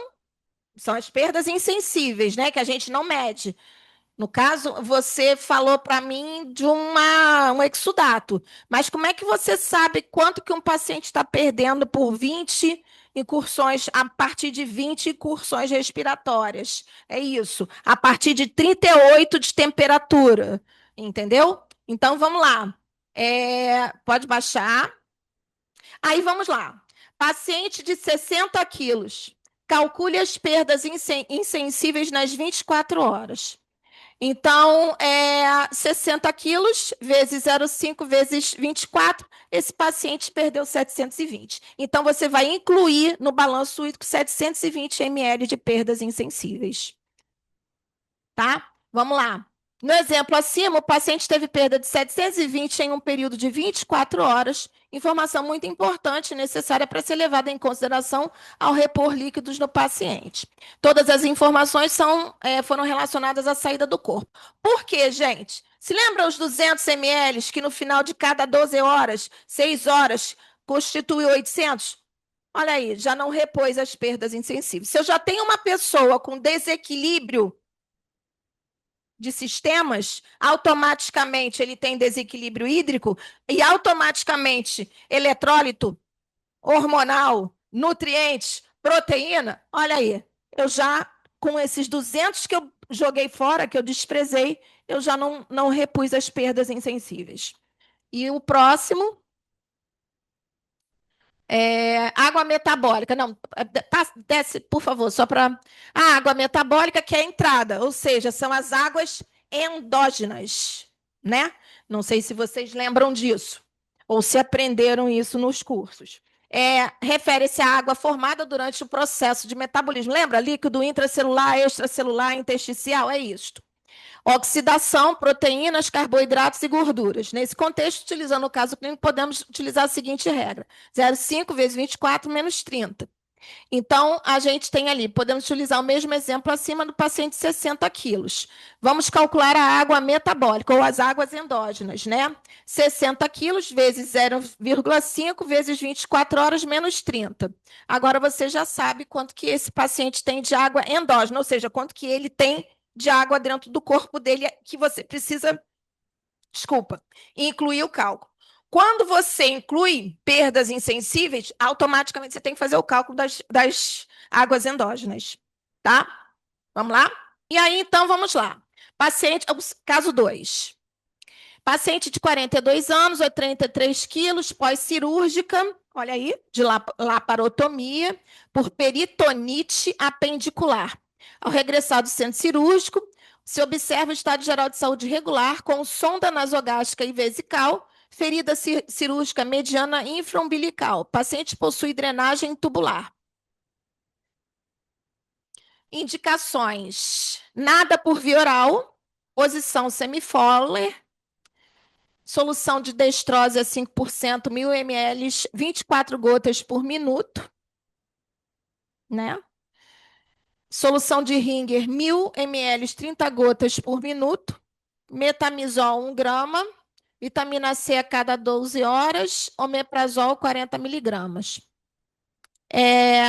são as perdas insensíveis, né? Que a gente não mede. No caso, você falou para mim de um exudato, mas como é que você sabe quanto que um paciente está perdendo por 20 incursões, a partir de 20 incursões respiratórias? É isso, a partir de 38 de temperatura, entendeu? Então, vamos lá. Pode baixar. Aí, vamos lá. Paciente de 60 quilos. Calcule as perdas insensíveis nas 24 horas. Então, 60 quilos vezes 0,5 vezes 24, esse paciente perdeu 720. Então, você vai incluir no balanço hídrico 720 ml de perdas insensíveis. Tá? Vamos lá. No exemplo acima, o paciente teve perda de 720 em um período de 24 horas, informação muito importante e necessária para ser levada em consideração ao repor líquidos no paciente. Todas as informações foram relacionadas à saída do corpo. Por quê, gente? Se lembra os 200 ml que no final de cada 12 horas, 6 horas, constitui 800? Olha aí, já não repôs as perdas insensíveis. Se eu já tenho uma pessoa com desequilíbrio de sistemas, automaticamente ele tem desequilíbrio hídrico e automaticamente eletrólito, hormonal, nutrientes, proteína. Olha aí, eu já, com esses 200 que eu joguei fora, que eu desprezei, eu já não repus as perdas insensíveis. E o próximo água metabólica. Não, desce, por favor, só para. A água metabólica, que é a entrada, ou seja, são as águas endógenas, né? Não sei se vocês lembram disso, ou se aprenderam isso nos cursos. Refere-se à água formada durante o processo de metabolismo. Lembra? Líquido intracelular, extracelular, intersticial, é isto. Oxidação, proteínas, carboidratos e gorduras. Nesse contexto, utilizando o caso clínico, podemos utilizar a seguinte regra: 0,5 vezes 24 menos 30. Então, a gente tem ali, podemos utilizar o mesmo exemplo acima do paciente de 60 quilos. Vamos calcular a água metabólica, ou as águas endógenas, né? 60 quilos vezes 0,5 vezes 24 horas menos 30. Agora, você já sabe quanto que esse paciente tem de água endógena, ou seja, quanto que ele tem de água dentro do corpo dele que você precisa, incluir o cálculo. Quando você inclui perdas insensíveis, automaticamente você tem que fazer o cálculo das águas endógenas, tá? Vamos lá? E aí, então, vamos lá. Caso 2. Paciente de 42 anos, 83 quilos, pós-cirúrgica, olha aí, de laparotomia, por peritonite apendicular. Ao regressar do centro cirúrgico, se observa o estado geral de saúde regular, com sonda nasogástrica e vesical, ferida cirúrgica mediana infraumbilical. Paciente possui drenagem tubular. Indicações: nada por via oral, posição semi-Fowler, solução de destrose a 5%, 1.000 ml, 24 gotas por minuto, né? Solução de Ringer, 1.000 ml, 30 gotas por minuto. Metamizol, 1 grama. Vitamina C a cada 12 horas. Omeprazol, 40 miligramas.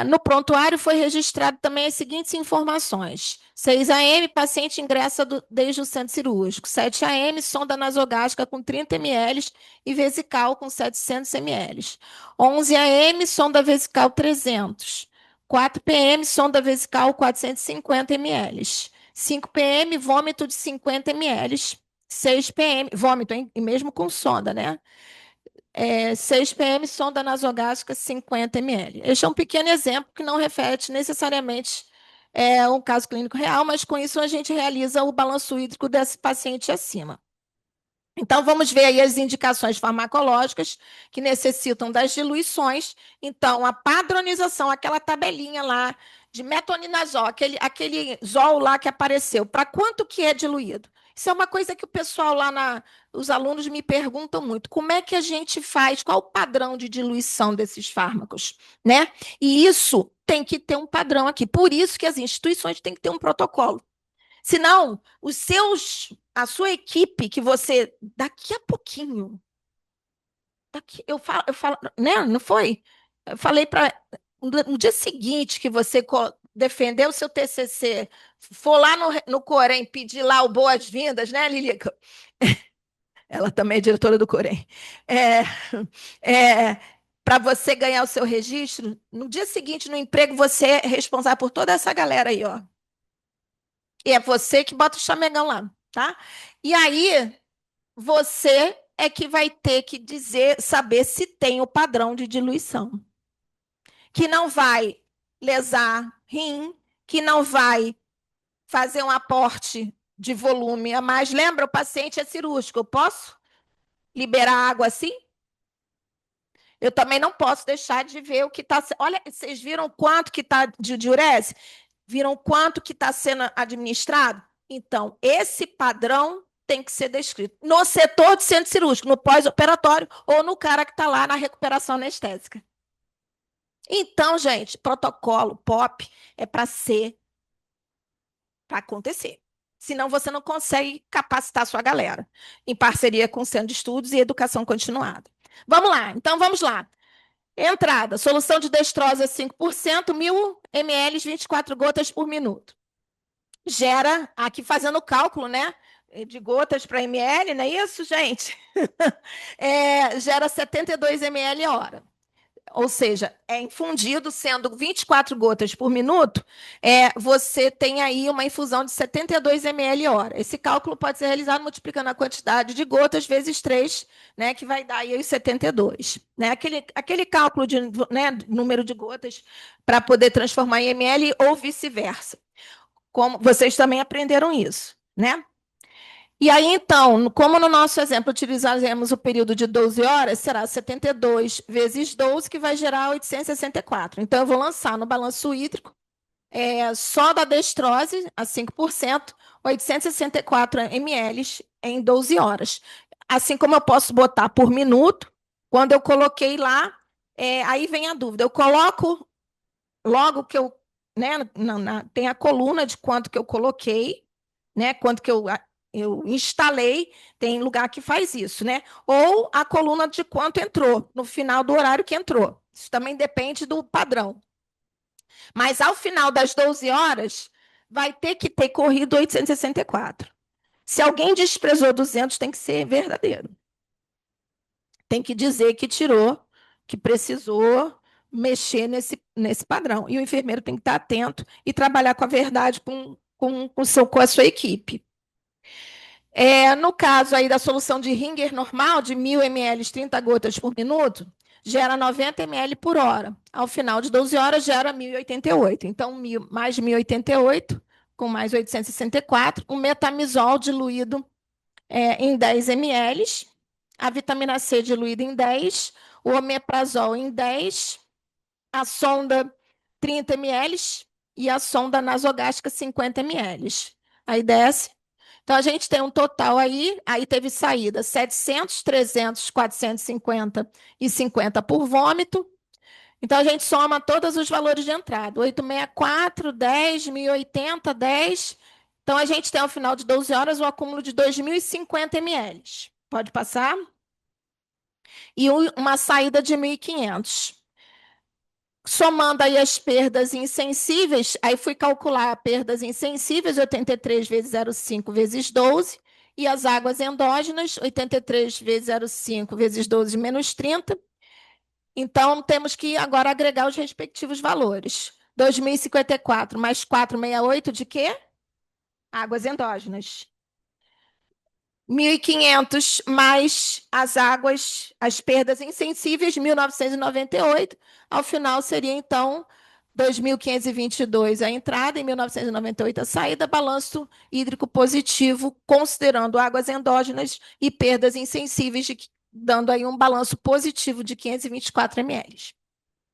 No prontuário foi registrado também as seguintes informações: 6 AM, paciente ingressa desde o centro cirúrgico. 7 AM, sonda nasogástrica com 30 ml e vesical com 700 ml. 11 AM, sonda vesical 300. 4 PM, sonda vesical 450 ml. 5 PM, vômito de 50 ml. 6 PM, vômito, hein? E mesmo com sonda, né? 6 pm, sonda nasogástrica 50 ml. Este é um pequeno exemplo que não reflete necessariamente um caso clínico real, mas com isso a gente realiza o balanço hídrico desse paciente acima. Então, vamos ver aí as indicações farmacológicas que necessitam das diluições. Então, a padronização, aquela tabelinha lá de metoninazol, aquele zol lá que apareceu, para quanto que é diluído? Isso é uma coisa que o pessoal lá, os alunos me perguntam muito. Como é que a gente faz? Qual o padrão de diluição desses fármacos, né? E isso tem que ter um padrão aqui. Por isso que as instituições têm que ter um protocolo. Senão, a sua equipe, que você, daqui a pouquinho, eu falo, né? Não foi? Eu falei para no dia seguinte que você defendeu o seu TCC, for lá no Corém pedir lá o boas-vindas, né, Lilica? Ela também é diretora do Corém. Para você ganhar o seu registro, no dia seguinte, no emprego, você é responsável por toda essa galera aí, ó. E é você que bota o chamegão lá, tá? E aí, você é que vai ter que saber se tem o padrão de diluição. Que não vai lesar rim, que não vai fazer um aporte de volume a mais. Lembra, o paciente é cirúrgico, eu posso liberar água assim? Eu também não posso deixar de ver o que está... Olha, vocês viram quanto que está de diurese? Viram quanto que está sendo administrado? Então, esse padrão tem que ser descrito no setor de centro cirúrgico, no pós-operatório ou no cara que está lá na recuperação anestésica. Então, gente, protocolo POP é para acontecer. Senão você não consegue capacitar a sua galera, em parceria com o Centro de Estudos e Educação Continuada. Vamos lá, então vamos lá. Entrada, solução de dextrose 5%, 1.000 ml, 24 gotas por minuto. Gera, aqui fazendo o cálculo, né? De gotas para ml, não é isso, gente? Gera 72 ml a hora. Ou seja, é infundido, sendo 24 gotas por minuto, você tem aí uma infusão de 72 ml hora. Esse cálculo pode ser realizado multiplicando a quantidade de gotas vezes 3, né, que vai dar aí os 72. Né? Aquele cálculo de, né, número de gotas para poder transformar em ml ou vice-versa. Como vocês também aprenderam isso, né? E aí, então, como no nosso exemplo utilizaremos o período de 12 horas, será 72 vezes 12, que vai gerar 864. Então, eu vou lançar no balanço hídrico, só da dextrose, a 5%, 864 ml em 12 horas. Assim como eu posso botar por minuto, quando eu coloquei lá, aí vem a dúvida. Eu coloco logo que eu... Né, tem a coluna de quanto que eu coloquei, né, quanto que eu instalei, tem lugar que faz isso, né? Ou a coluna de quanto entrou, no final do horário que entrou. Isso também depende do padrão. Mas ao final das 12 horas, vai ter que ter corrido 864. Se alguém desprezou 200, tem que ser verdadeiro. Tem que dizer que tirou, que precisou mexer nesse padrão. E o enfermeiro tem que estar atento e trabalhar com a verdade com a sua equipe. No caso aí da solução de Ringer normal, de 1.000 ml, 30 gotas por minuto, gera 90 ml por hora. Ao final de 12 horas, gera 1.088. Então, mais 1.088, com mais 864, um metamizol diluído em 10 ml, a vitamina C diluída em 10, o omeprazol em 10, a sonda 30 ml e a sonda nasogástrica 50 ml. Aí desce. Então, a gente tem um total aí teve saída 700, 300, 450 e 50 por vômito. Então, a gente soma todos os valores de entrada. 864, 10, 1.080, 10. Então, a gente tem, ao final de 12 horas, o acúmulo de 2.050 ml. Pode passar? E uma saída de 1.500. Somando aí as perdas insensíveis, aí fui calcular perdas insensíveis, 83 vezes 0,5 vezes 12, e as águas endógenas, 83 vezes 0,5 vezes 12 menos 30. Então, temos que agora agregar os respectivos valores. 2.054 mais 468 de quê? Águas endógenas. 1.500 mais as águas, as perdas insensíveis, 1.998. Ao final seria, então, 2.522 a entrada e 1.998 a saída, balanço hídrico positivo, considerando águas endógenas e perdas insensíveis, dando aí um balanço positivo de 524 ml.